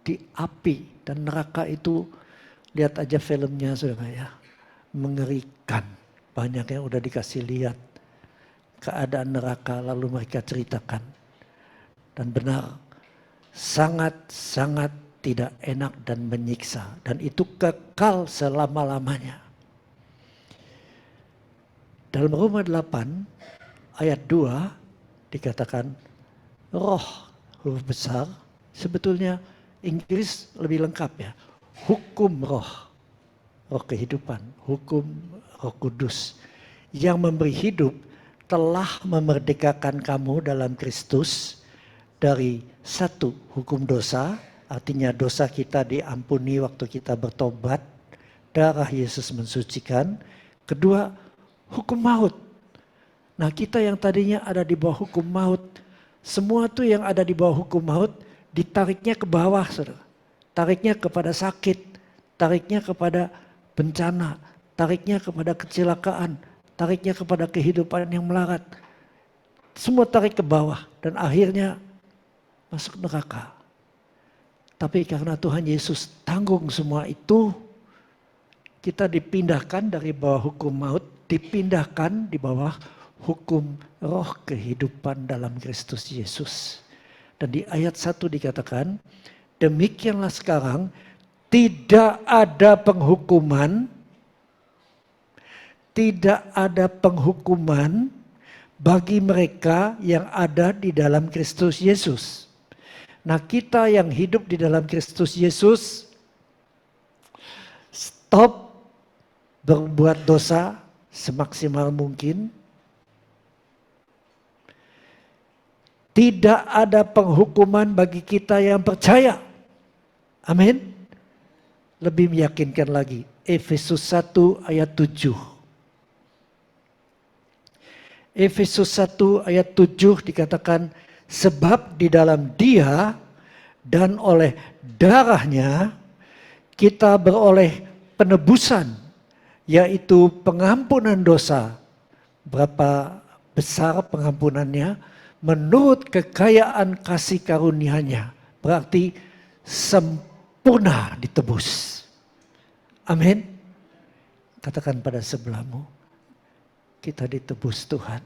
di api dan neraka itu, lihat aja filmnya saudara ya, mengerikan. Banyak yang udah dikasih lihat keadaan neraka lalu mereka ceritakan. Dan benar, sangat-sangat tidak enak dan menyiksa. Dan itu kekal selama-lamanya. Dalam Roma 8 ayat 2 dikatakan roh huruf besar, sebetulnya Inggris lebih lengkap ya. Hukum roh, roh kehidupan, hukum Roh Kudus yang memberi hidup telah memerdekakan kamu dalam Kristus dari satu hukum dosa, artinya dosa kita diampuni waktu kita bertobat, darah Yesus mensucikan. Kedua, hukum maut. Nah kita yang tadinya ada di bawah hukum maut, semua tuh yang ada di bawah hukum maut ditariknya ke bawah, saudara. Tariknya kepada sakit, tariknya kepada bencana, tariknya kepada kecelakaan, tariknya kepada kehidupan yang melarat. Semua tarik ke bawah dan akhirnya masuk neraka. Tapi karena Tuhan Yesus tanggung semua itu, kita dipindahkan dari bawah hukum maut, dipindahkan di bawah hukum roh kehidupan dalam Kristus Yesus. Dan di ayat 1 dikatakan, demikianlah sekarang tidak ada penghukuman bagi mereka yang ada di dalam Kristus Yesus. Nah, kita yang hidup di dalam Kristus Yesus, stop berbuat dosa semaksimal mungkin. Tidak ada penghukuman bagi kita yang percaya. Amin. Lebih meyakinkan lagi, Efesus 1 ayat 7. Efesus 1 ayat 7 dikatakan, sebab di dalam Dia dan oleh darahnya kita beroleh penebusan, yaitu pengampunan dosa. Berapa besar pengampunannya? Menurut kekayaan kasih karunia-Nya. Berarti sempurna ditebus. Amin. Katakan pada sebelahmu, kita ditebus Tuhan.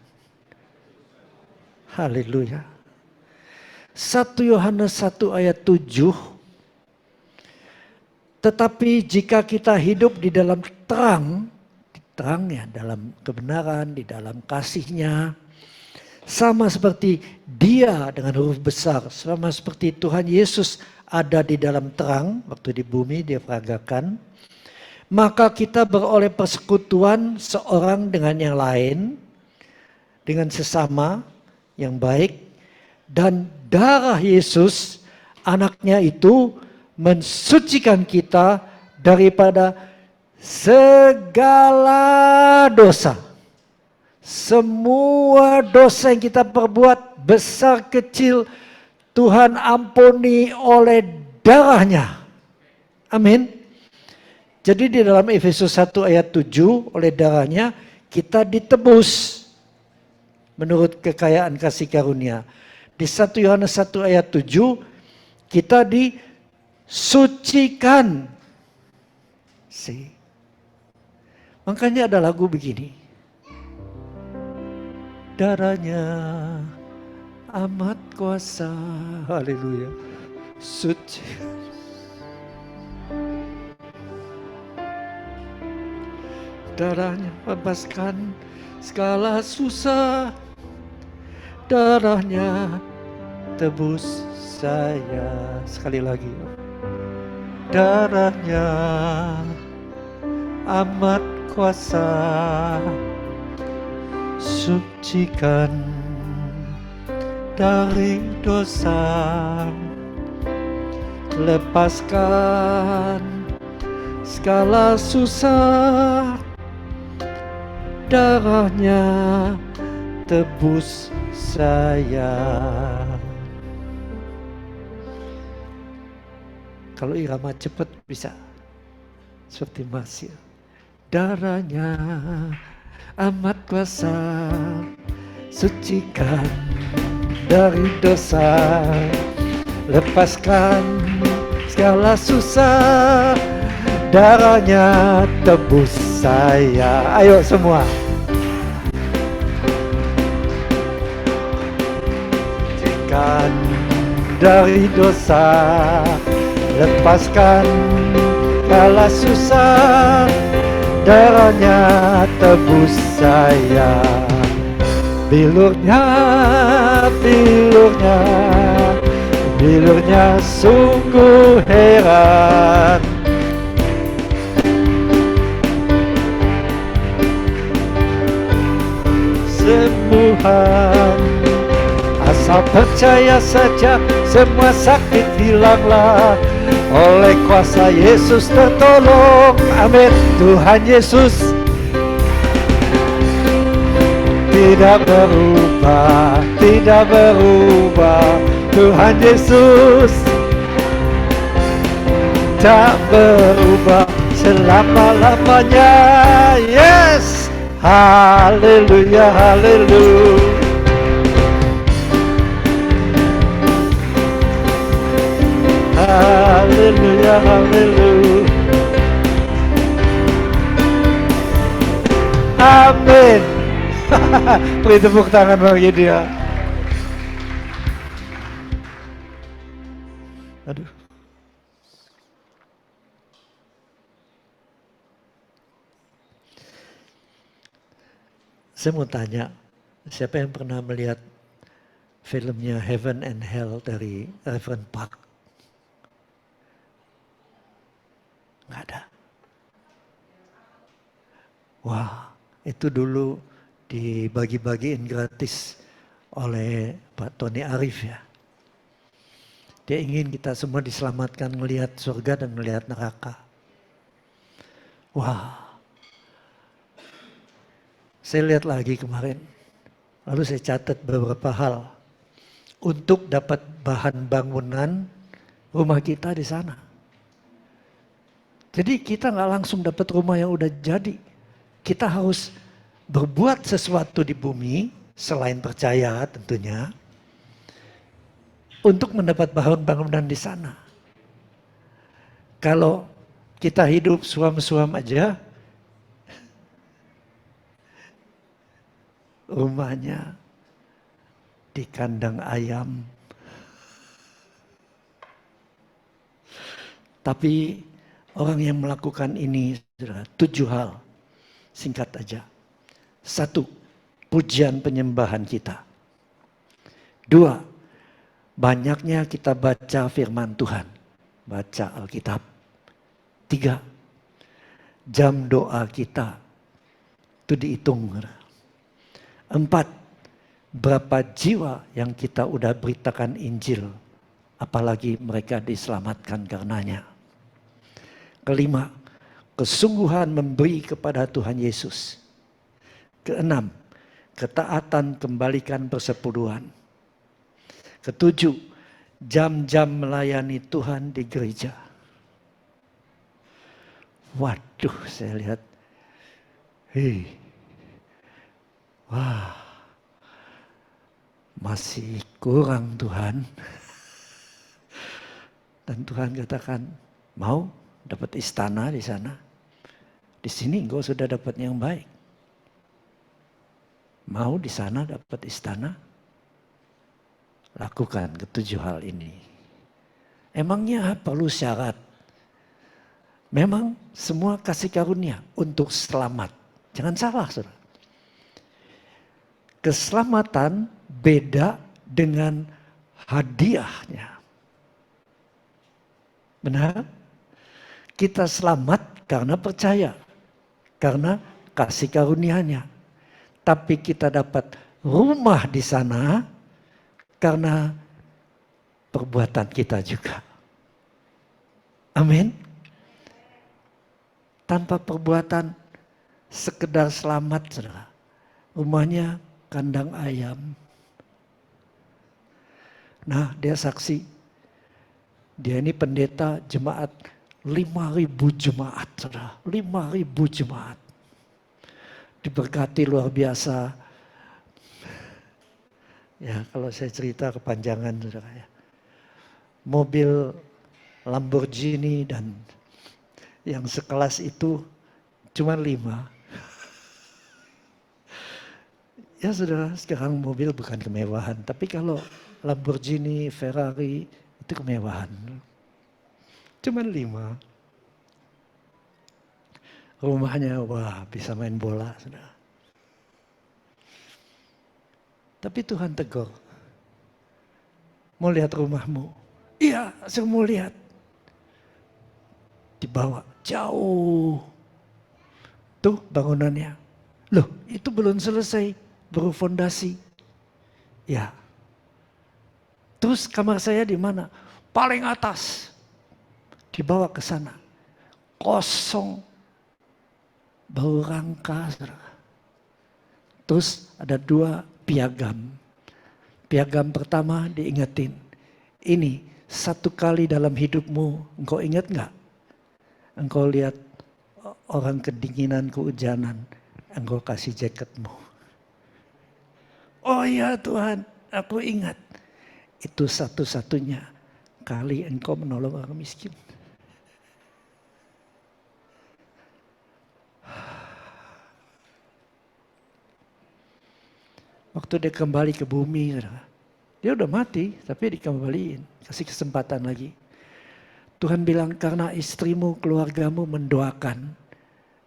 Haleluya. 1 Yohanes 1 ayat 7. Tetapi jika kita hidup di dalam terangnya, dalam kebenaran, di dalam kasihnya, sama seperti Dia dengan huruf besar, sama seperti Tuhan Yesus ada di dalam terang, waktu di bumi Dia peragakan, maka kita beroleh persekutuan seorang dengan yang lain, dengan sesama yang baik, dan darah Yesus anaknya itu mensucikan kita daripada segala dosa. Semua dosa yang kita perbuat, besar kecil, Tuhan ampuni oleh darahnya. Amin. Jadi di dalam Efesus 1 ayat 7, oleh darahnya kita ditebus menurut kekayaan kasih karunia. Di 1 Yohanes 1 ayat 7 kita disucikan. Makanya ada lagu begini. Darahnya amat kuasa, haleluya, suci. Darahnya membebaskan segala susah. Darahnya tebus saya. Sekali lagi. Darahnya amat kuasa, sucikan dari dosa, lepaskan segala susah. Darahnya tebus saya. Kalau irama cepat bisa seperti Masya. Darahnya amat kuasa, sucikan dari dosa, lepaskan segala susah. Darahnya tebus saya. Ayo semua. Sucikan dari dosa, lepaskan segala susah. Darahnya tebus saya. Bilurnya, bilurnya, bilurnya sungguh heran. Sembuhan, asal percaya saja, semua sakit hilanglah. Oleh kuasa Yesus tertolong. Amin. Tuhan Yesus tidak berubah, tidak berubah. Tuhan Yesus tak berubah selama-lamanya. Yes. Haleluya, haleluya. Haleluya, haleluya. Amin. Beri tepuk tangan bagi dia. Aduh. Saya mau tanya, Siapa yang pernah melihat filmnya Heaven and Hell dari Reverend Park? Nggak ada. Wah, itu dulu dibagi-bagiin gratis oleh Pak Tony Arif ya. Dia ingin kita semua diselamatkan melihat surga dan melihat neraka. Wah, saya lihat lagi kemarin. Lalu saya catat beberapa hal untuk dapat bahan bangunan rumah kita di sana. Jadi kita nggak langsung dapat rumah yang udah jadi. Kita harus berbuat sesuatu di bumi selain percaya tentunya untuk mendapat bahan bangunan di sana. Kalau kita hidup suam-suam aja, rumahnya di kandang ayam. Tapi orang yang melakukan ini, 7 hal. Singkat aja. 1, pujian penyembahan kita. 2, banyaknya kita baca firman Tuhan. Baca Alkitab. 3, jam doa kita. Itu dihitung. 4, berapa jiwa yang kita udah beritakan Injil. Apalagi mereka diselamatkan karenanya. 5, kesungguhan memberi kepada Tuhan Yesus. 6, ketaatan kembalikan persepuluhan. 7, jam-jam melayani Tuhan di gereja. Waduh, saya lihat. Wah, masih kurang Tuhan. Dan Tuhan katakan, mau dapat istana di sana? Di sini engkau sudah dapat yang baik. Mau di sana dapat istana? Lakukan ke-7 hal ini. Emangnya perlu syarat? Memang semua kasih karunia untuk selamat. Jangan salah, saudara. Keselamatan beda dengan hadiahnya. Benar? Kita selamat karena percaya. Karena kasih karunia-Nya. Tapi kita dapat rumah di sana karena perbuatan kita juga. Amin. Tanpa perbuatan sekedar selamat, saudara. Rumahnya kandang ayam. Nah, dia saksi. Dia ini pendeta jemaat 5.000 jemaat, saudara. 5.000 jemaat. Diberkati luar biasa. Ya, kalau saya cerita kepanjangan, saudara ya. Mobil Lamborghini dan yang sekelas itu cuma 5. Ya saudara, sekarang mobil bukan kemewahan. Tapi kalau Lamborghini, Ferrari itu kemewahan. Cuma 5. Rumahnya, wah bisa main bola, saudara. Tapi Tuhan tegur. Mau lihat rumahmu? Iya, saya mau lihat. Dibawa jauh. Tuh bangunannya. Loh, itu belum selesai. Baru fondasi. Ya. Terus kamar saya di mana? Paling atas. Dibawa ke sana. Kosong. Bau rangka. Terus ada 2 piagam. Piagam pertama diingetin. Ini 1 kali dalam hidupmu. Engkau ingat gak? Engkau lihat orang kedinginan, kehujanan. Engkau kasih jaketmu. Oh iya Tuhan, aku ingat. Itu satu-satunya kali engkau menolong orang miskin. Waktu dia kembali ke bumi, dia udah mati, tapi dikembaliin. Kasih kesempatan lagi. Tuhan bilang, karena istrimu, keluargamu mendoakan,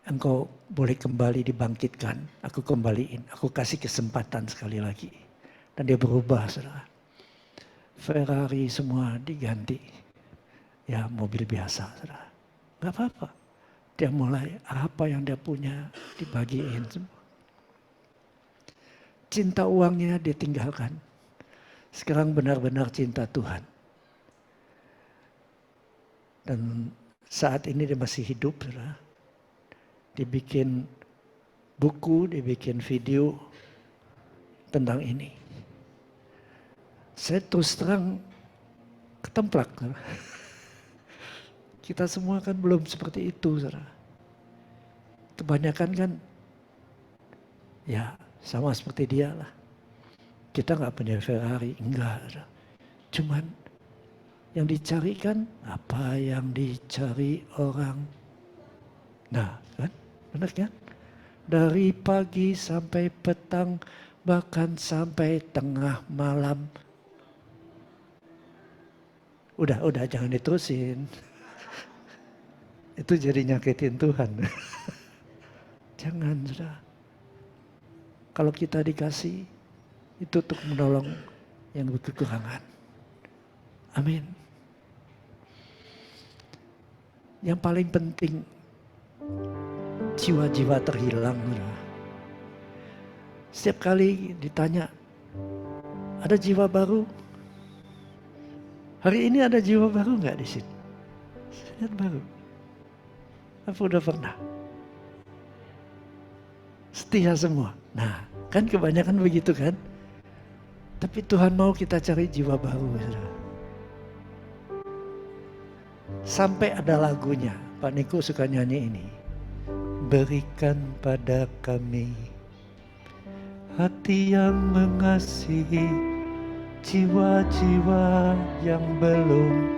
engkau boleh kembali dibangkitkan, aku kembaliin, aku kasih kesempatan sekali lagi. Dan dia berubah, saudara. Ferrari semua diganti. Ya mobil biasa, saudara. Gak apa-apa. Dia mulai apa yang dia punya dibagiin semua. Cinta uangnya dia tinggalkan. Sekarang benar-benar cinta Tuhan. Dan saat ini dia masih hidup, saudara. Dibikin buku, dibikin video tentang ini. Saya terus terang ketemplak. Saudara. Kita semua kan belum seperti itu, saudara. Kebanyakan kan, ya sama seperti dia lah. Kita nggak punya Ferrari, enggak. Saudara. Cuman yang dicari kan apa yang dicari orang. Nah, kan, benar kan? Dari pagi sampai petang, bahkan sampai tengah malam. Udah, jangan diterusin. Itu jadi nyakitin Tuhan. Jangan, saudara. Kalau kita dikasih, itu untuk menolong yang berkekurangan. Amin. Yang paling penting, jiwa-jiwa terhilang. Saudara. Setiap kali ditanya, ada jiwa baru? Hari ini ada jiwa baru nggak di sini? Saya baru. Apa udah pernah? Setia semua. Nah, kan kebanyakan begitu kan? Tapi Tuhan mau kita cari jiwa baru. Saudara. Sampai ada lagunya. Pak Niko suka nyanyi ini. Berikan pada kami hati yang mengasihi jiwa-jiwa yang belum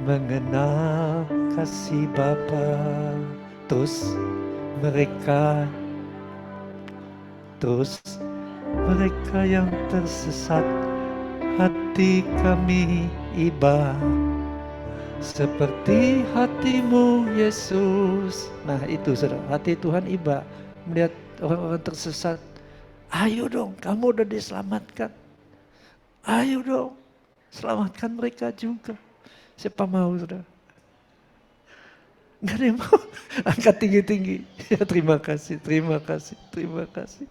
mengenal kasih Bapa. Terus mereka yang tersesat, hati kami iba seperti hatimu Yesus. Nah itu saudara, hati Tuhan iba melihat orang-orang tersesat. Ayo dong, kamu udah diselamatkan. Ayo dong, selamatkan mereka juga. Siapa mau, saudara? Enggak ada yang mau. Angkat tinggi-tinggi. Ya, terima kasih, terima kasih, terima kasih.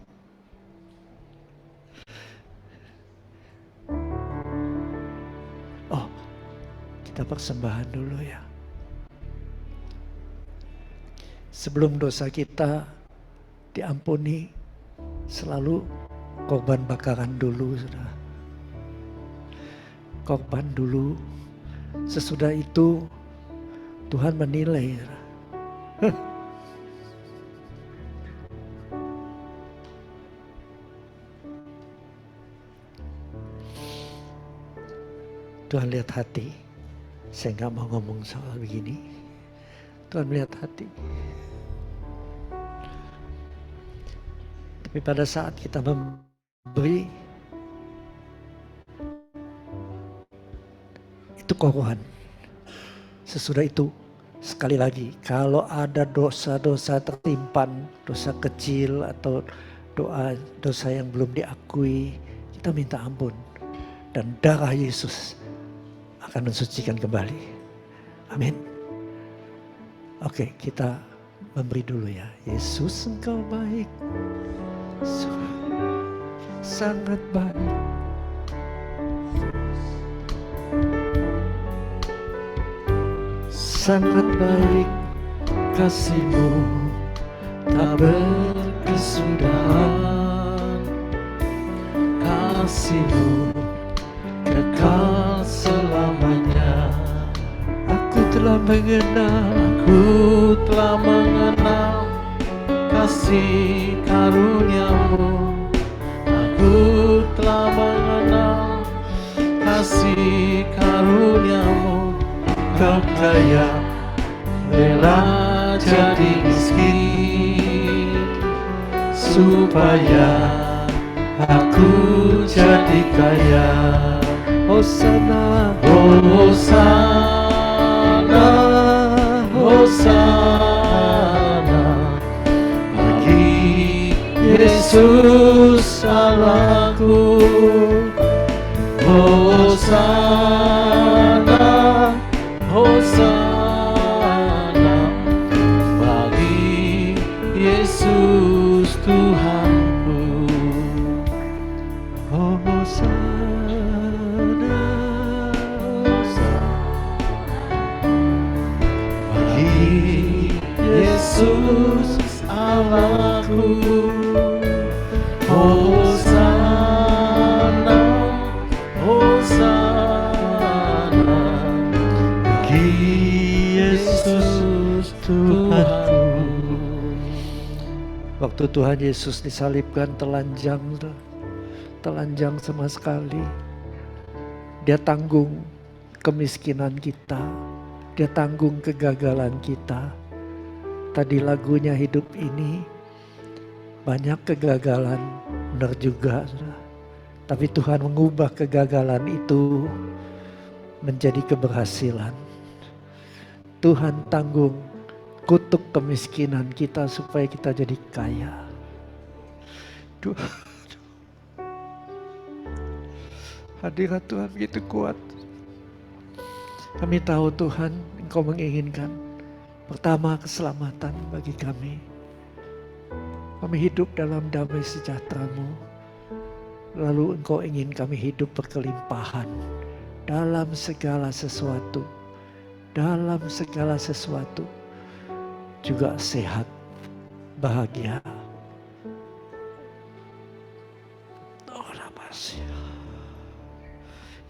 Oh, kita persembahan dulu ya. Sebelum dosa kita diampuni, selalu korban bakaran dulu, saudara. Korban dulu. Sesudah itu Tuhan menilai. Tuhan lihat hati. Saya nggak mau ngomong soal begini. Tuhan melihat hati. Tapi pada saat kita memberi, itu korban. Sesudah itu, sekali lagi, kalau ada dosa-dosa tersimpan, dosa kecil atau dosa yang belum diakui, kita minta ampun. Dan darah Yesus akan mensucikan kembali. Amin. Oke, kita memberi dulu ya. Yesus, Engkau baik. Sangat baik. Sangat baik kasih-Mu, tak berkesudahan. Kasih-Mu kekal selamanya. Aku telah mengenal kasih karunia-Mu. Aku telah mengenal kasih karunia-Mu. Kau kaya, rela jadi miskin, supaya aku jadi kaya. Hosana, Hosana, Hosana, Yesus Allahku. Hosana, Hosana bagi Yesus Tuhanku. Hosana, Bagi Yesus Allahku. Hosana, Hosana bagi Yesus Tuhanku. Waktu Tuhan Yesus disalibkan telanjang sama sekali. Dia tanggung kemiskinan kita, dia tanggung kegagalan kita. Tadi lagunya hidup ini banyak kegagalan, benar juga. Tapi Tuhan mengubah kegagalan itu menjadi keberhasilan. Tuhan tanggung kutuk kemiskinan kita supaya kita jadi kaya. Hadirat Tuhan begitu kuat. Kami tahu Tuhan, Engkau menginginkan pertama keselamatan bagi kami. Kami hidup dalam damai sejahtera-Mu. Lalu Engkau ingin kami hidup berkelimpahan dalam segala sesuatu. Dalam segala sesuatu. Juga sehat, bahagia.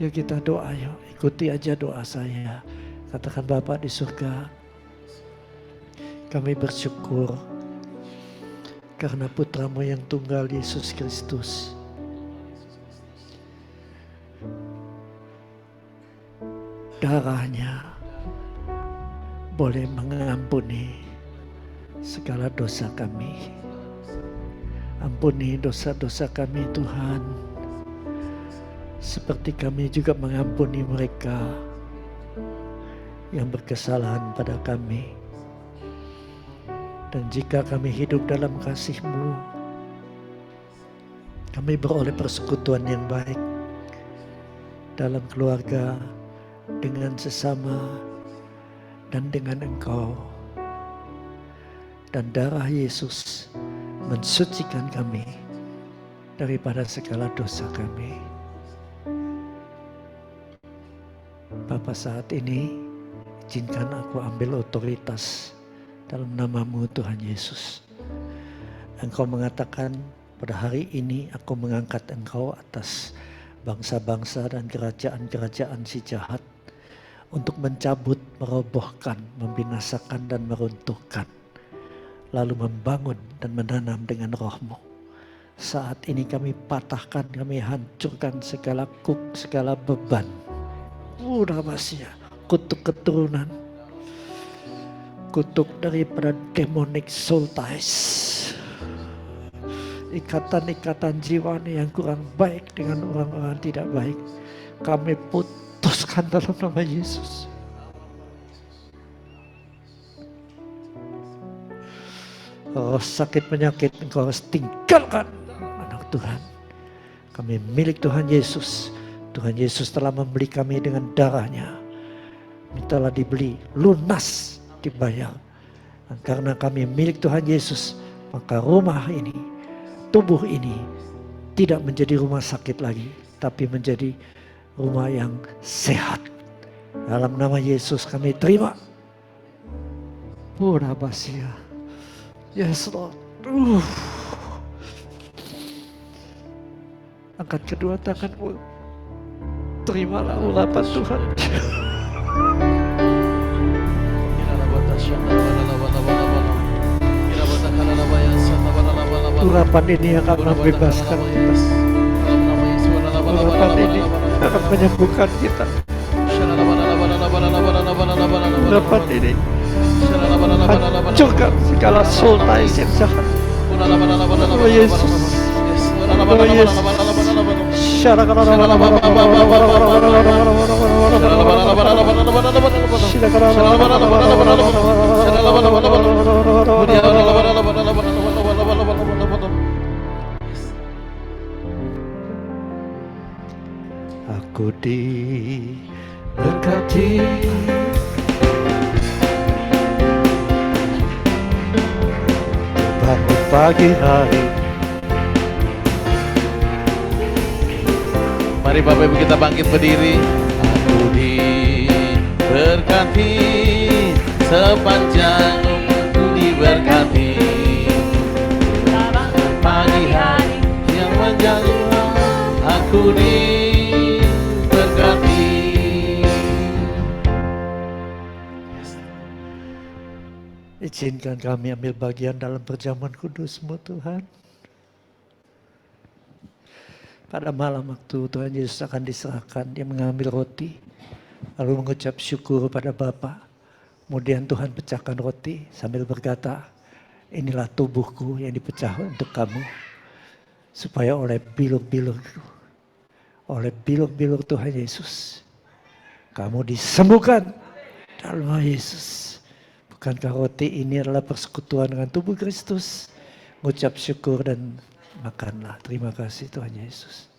Yuk kita doa yuk, ikuti aja doa saya. Katakan Bapa di surga, kami bersyukur karena Putra-Mu yang tunggal Yesus Kristus darahnya boleh mengampuni segala dosa kami. Ampuni dosa-dosa kami Tuhan, seperti kami juga mengampuni mereka yang berkesalahan pada kami. Dan jika kami hidup dalam kasih-Mu, kami beroleh persekutuan yang baik dalam keluarga, dengan sesama, dan dengan Engkau. Dan darah Yesus mensucikan kami daripada segala dosa kami. Bapa, saat ini izinkan aku ambil otoritas dalam nama-Mu Tuhan Yesus. Engkau mengatakan pada hari ini aku mengangkat Engkau atas bangsa-bangsa dan kerajaan-kerajaan si jahat untuk mencabut, merobohkan, membinasakan dan meruntuhkan, lalu membangun dan menanam dengan Roh-Mu. Saat ini kami patahkan, kami hancurkan segala segala beban. Rahasia, kutuk keturunan, kutuk daripada demonic soul ties, ikatan-ikatan jiwa yang kurang baik dengan orang-orang tidak baik, kami putuskan dalam nama Yesus. Oh, sakit penyakit Engkau harus tinggalkan anak Tuhan. Kami milik Tuhan Yesus. Tuhan Yesus telah membeli kami dengan darahnya. Telah dibeli, lunas, dibayar. Dan karena kami milik Tuhan Yesus, maka rumah ini, tubuh ini tidak menjadi rumah sakit lagi, tapi menjadi rumah yang sehat. Dalam nama Yesus kami terima. Pura basia. Yes Lord. Angkat kedua tanganmu. Terimalah urapan Tuhan. Urapan ini akan membebaskan kita. Urapan ini akan menyembuhkan kita. Urapan ini hancurkan segala soul ties yang jahat. Oh Yesus. Oh Yesus. aku diberkati. Bangun pagi hari. Mari Bapak Ibu kita bangkit berdiri. Aku diberkati, sepanjang umurku diberkati. Pagi hari yang menjaga, aku diberkati. Izinkan kami ambil bagian dalam perjamuan kudus-Mu Tuhan. Pada malam waktu Tuhan Yesus akan diserahkan, dia mengambil roti, lalu mengucap syukur pada Bapa. Kemudian Tuhan pecahkan roti sambil berkata, inilah tubuhku yang dipecah untuk kamu. Supaya oleh bilur-bilur Tuhan Yesus, kamu disembuhkan dalam nama Yesus. Bukankah roti ini adalah persekutuan dengan tubuh Kristus? Mengucap syukur dan makanlah. Terima kasih Tuhan Yesus.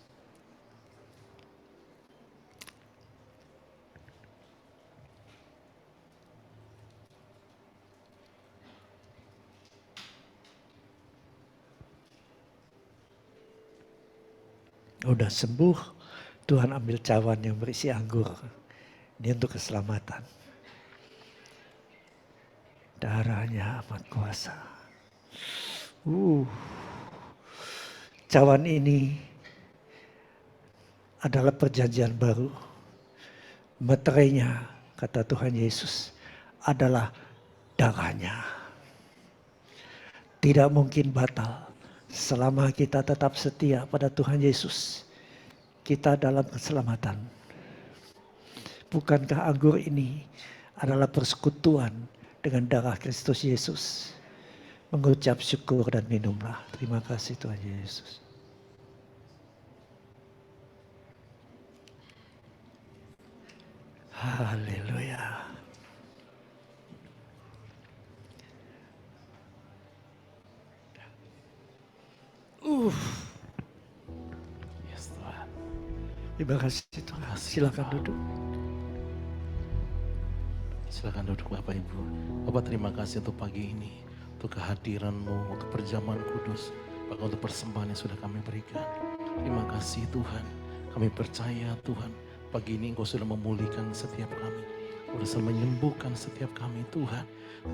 Udah sembuh, Tuhan ambil cawan yang berisi anggur. Ini untuk keselamatan. Darahnya amat kuasa. Cawan ini adalah perjanjian baru. Meterainya, kata Tuhan Yesus, adalah darahnya. Tidak mungkin batal. Selama kita tetap setia pada Tuhan Yesus, kita dalam keselamatan. Bukankah anggur ini adalah persekutuan dengan darah Kristus Yesus? Mengucap syukur dan minumlah. Terima kasih Tuhan Yesus. Haleluya. Yes Tuhan. Terima kasih Tuhan. Silakan duduk. Silakan duduk Bapak Ibu. Bapak terima kasih untuk pagi ini, untuk kehadiran-Mu, untuk perjamuan kudus, bahkan untuk persembahan yang sudah kami berikan. Terima kasih Tuhan. Kami percaya Tuhan, pagi ini Engkau sudah memulihkan setiap kami. Engkau sudah menyembuhkan setiap kami Tuhan.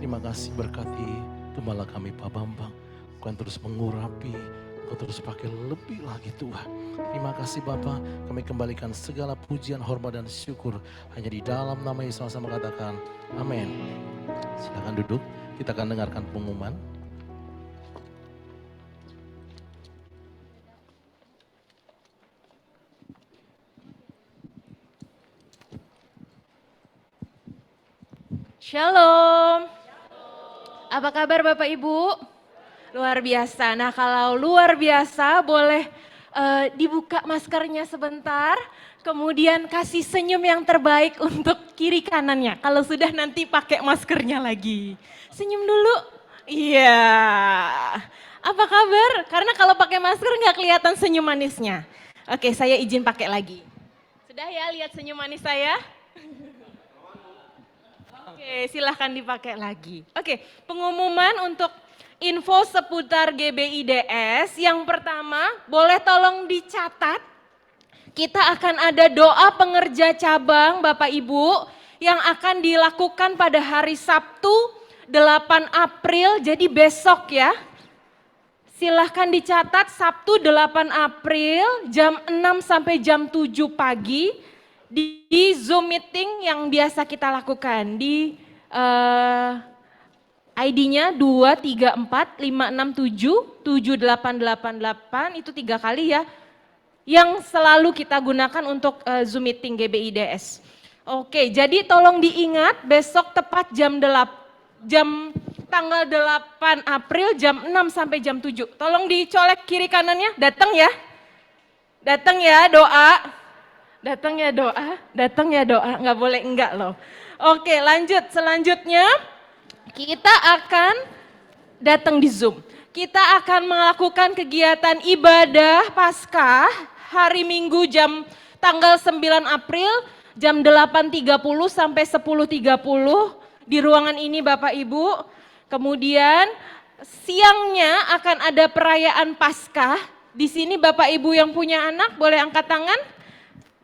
Terima kasih berkati gembala kami Pak Bambang. Engkau terus mengurapi, Engkau terus pakai lebih lagi Tuhan. Terima kasih Bapa, kami kembalikan segala pujian, hormat dan syukur hanya di dalam nama Yesus sama katakan amin. Silakan duduk, kita akan dengarkan pengumuman. Shalom. Apa kabar Bapak Ibu? Luar biasa. Nah kalau luar biasa boleh dibuka maskernya sebentar. Kemudian kasih senyum yang terbaik untuk kiri kanannya. Kalau sudah nanti pakai maskernya lagi. Senyum dulu. Iya. Apa kabar? Karena kalau pakai masker nggak kelihatan senyum manisnya. Oke, saya izin pakai lagi. Sudah ya lihat senyum manis saya? Oke, silahkan dipakai lagi. Oke, pengumuman untuk info seputar GBIDS. Yang pertama, boleh tolong dicatat. Kita akan ada doa pengerja cabang Bapak Ibu yang akan dilakukan pada hari Sabtu 8 April, jadi besok ya. Silahkan dicatat Sabtu 8 April jam 6 sampai jam 7 pagi di Zoom meeting yang biasa kita lakukan di ID-nya 23456777888 itu 3 kali ya. Yang selalu kita gunakan untuk Zoom meeting GBIDS. Oke, jadi tolong diingat besok tepat tanggal 8 April jam 6 sampai jam 7. Tolong dicolek kiri kanannya, datang ya. Datang ya doa. Datang ya doa, datang ya doa, nggak boleh enggak loh. Oke lanjut, selanjutnya kita akan datang di Zoom. Kita akan melakukan kegiatan ibadah Paskah hari Minggu jam tanggal 9 April jam 8.30 sampai 10.30 di ruangan ini Bapak Ibu. Kemudian siangnya akan ada perayaan Paskah. Di sini Bapak Ibu yang punya anak boleh angkat tangan?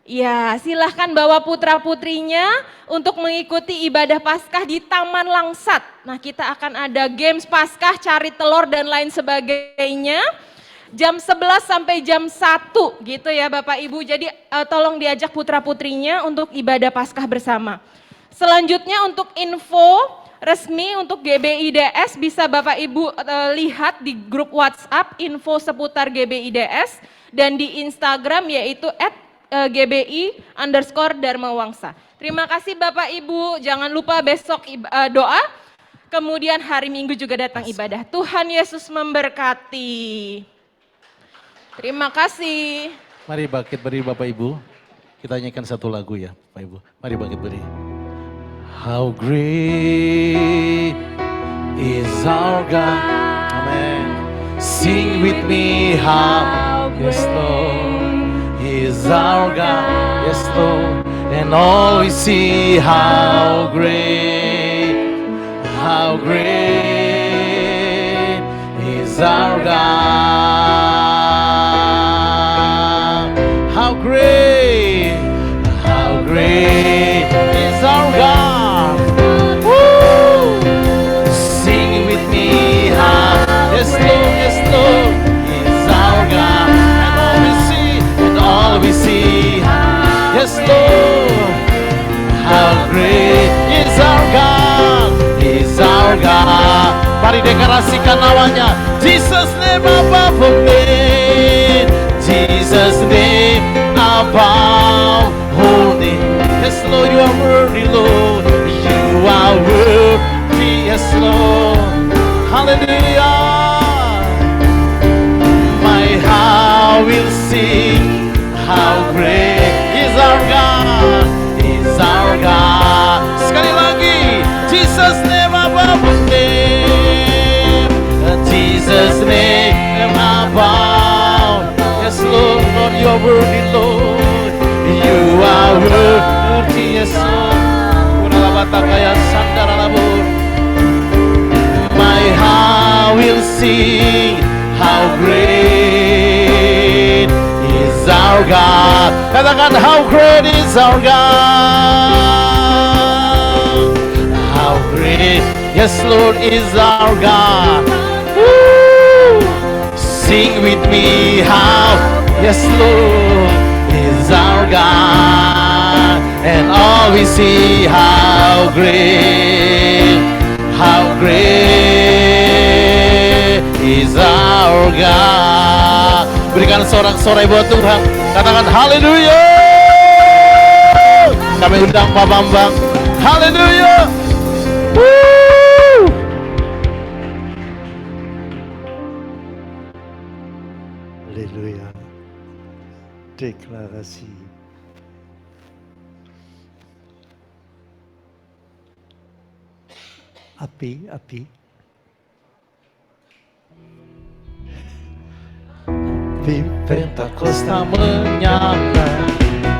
Ya, silahkan bawa putra-putrinya untuk mengikuti ibadah Paskah di Taman Langsat. Nah, kita akan ada games Paskah, cari telur dan lain sebagainya. Jam 11 sampai jam 1 gitu ya Bapak Ibu. Jadi tolong diajak putra-putrinya untuk ibadah Paskah bersama. Selanjutnya untuk info resmi untuk GBIDS bisa Bapak Ibu lihat di grup WhatsApp info seputar GBIDS dan di Instagram yaitu @GBI_Dharma Wangsa. Terima kasih Bapak Ibu, jangan lupa besok doa, kemudian hari Minggu juga datang ibadah. Tuhan Yesus memberkati. Terima kasih. Mari bangkit berdiri Bapak Ibu. Kita nyanyikan satu lagu ya Bapak Ibu. Mari bangkit berdiri. How great is our God. Amen. Sing with me how yes Lord is our God. Yes Lord. And all we see how great is our God. How great is our God. Woo! Sing with me, yes Lord, is our God. And all we see, yes Lord, how great is our God, Mari deklarasikan namanya, Jesus name above all name, Jesus name above all name. Yes Lord, you are worthy Lord, you are worthy, yes Lord, hallelujah. My heart will sing, how great is our God, Sekali lagi, Jesus name above all name, Jesus name above. Yes Lord, Lord, you are worthy Lord, you are worthy, yes Lord. My heart will sing, how great is our God. Katakan, how great is our God. How great, yes Lord, is our God. Woo! Sing with me, how, yes Lord, is our God. And all we see, how great is our God. Berikan sorak-sorai buat Tuhan. Katakan haleluya. Kami undang Pak Bambang. Haleluya. Haleluya. Deklarasi. Api. Api Pentakosta menyala,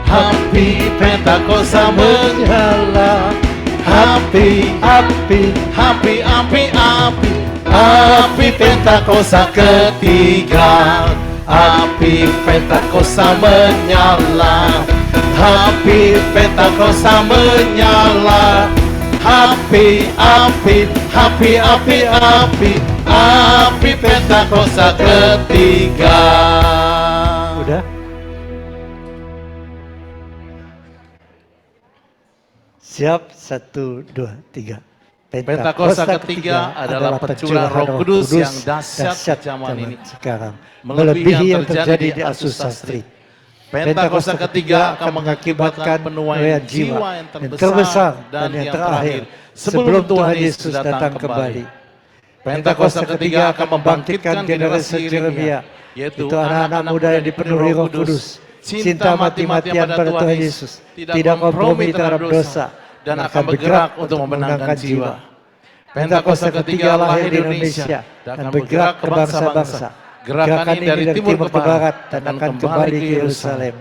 api Pentakosta menyala, api Pentakosta ketiga, api Pentakosta menyala, api Pentakosta menyala, api Pentakosta ketiga. udah. Siap, 1, 2, 3. Pentakosta ketiga adalah pencurahan Roh Kudus yang dahsyat zaman ini, sekarang, melebihi yang terjadi di Azusa Street. Pentakosta ketiga akan mengakibatkan penuaian jiwa yang terbesar dan yang terakhir sebelum Tuhan Yesus datang kembali. Pentakosta ketiga akan membangkitkan generasi Yeremia, yaitu anak-anak muda yang dipenuhi Roh Kudus, cinta mati-matian pada Tuhan Yesus, tidak kompromi terhadap dosa, dan akan bergerak untuk memenangkan jiwa. Pentakosta ketiga lahir di Indonesia dan bergerak ke bangsa-bangsa. Gerakan ini dari timur ke barat dan akan kembali ke Yerusalem.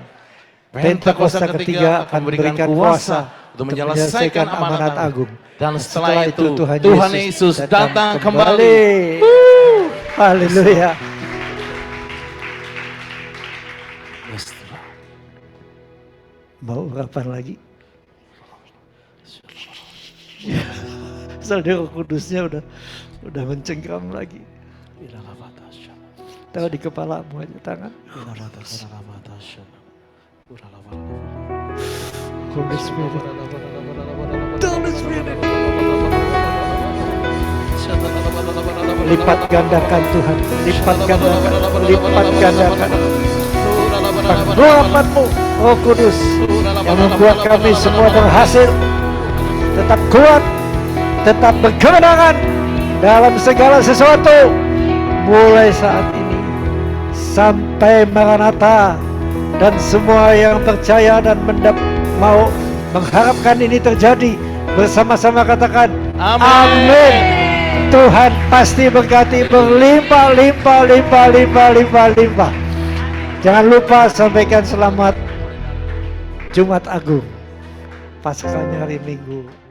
Pentakosta ketiga akan memberikan kuasa untuk menyelesaikan amanat agung. Dan setelah itu Tuhan Yesus datang kembali. Haleluya. Yes, Tuhan. Mau urapan lagi? Soalnya Roh Kudusnya udah mencengkram lagi. Tahu di kepalamu aja tangan. Holy Spirit. Holy Spirit. Lipat gandakan Tuhan. Lipat gandakan. Lipat gandakan. Pengurapan-Mu, Roh Kudus, yang membuat kami semua berhasil. Tetap kuat. Tetap berkemenangan dalam segala sesuatu. Mulai saat ini sampai Maranatha, dan semua yang percaya dan mau mengharapkan ini terjadi bersama-sama katakan amin. Tuhan pasti berkati berlimpah, limpah, limpah, limpah, limpah, limpah. Jangan lupa sampaikan selamat Jumat Agung, Paskahnya hari Minggu.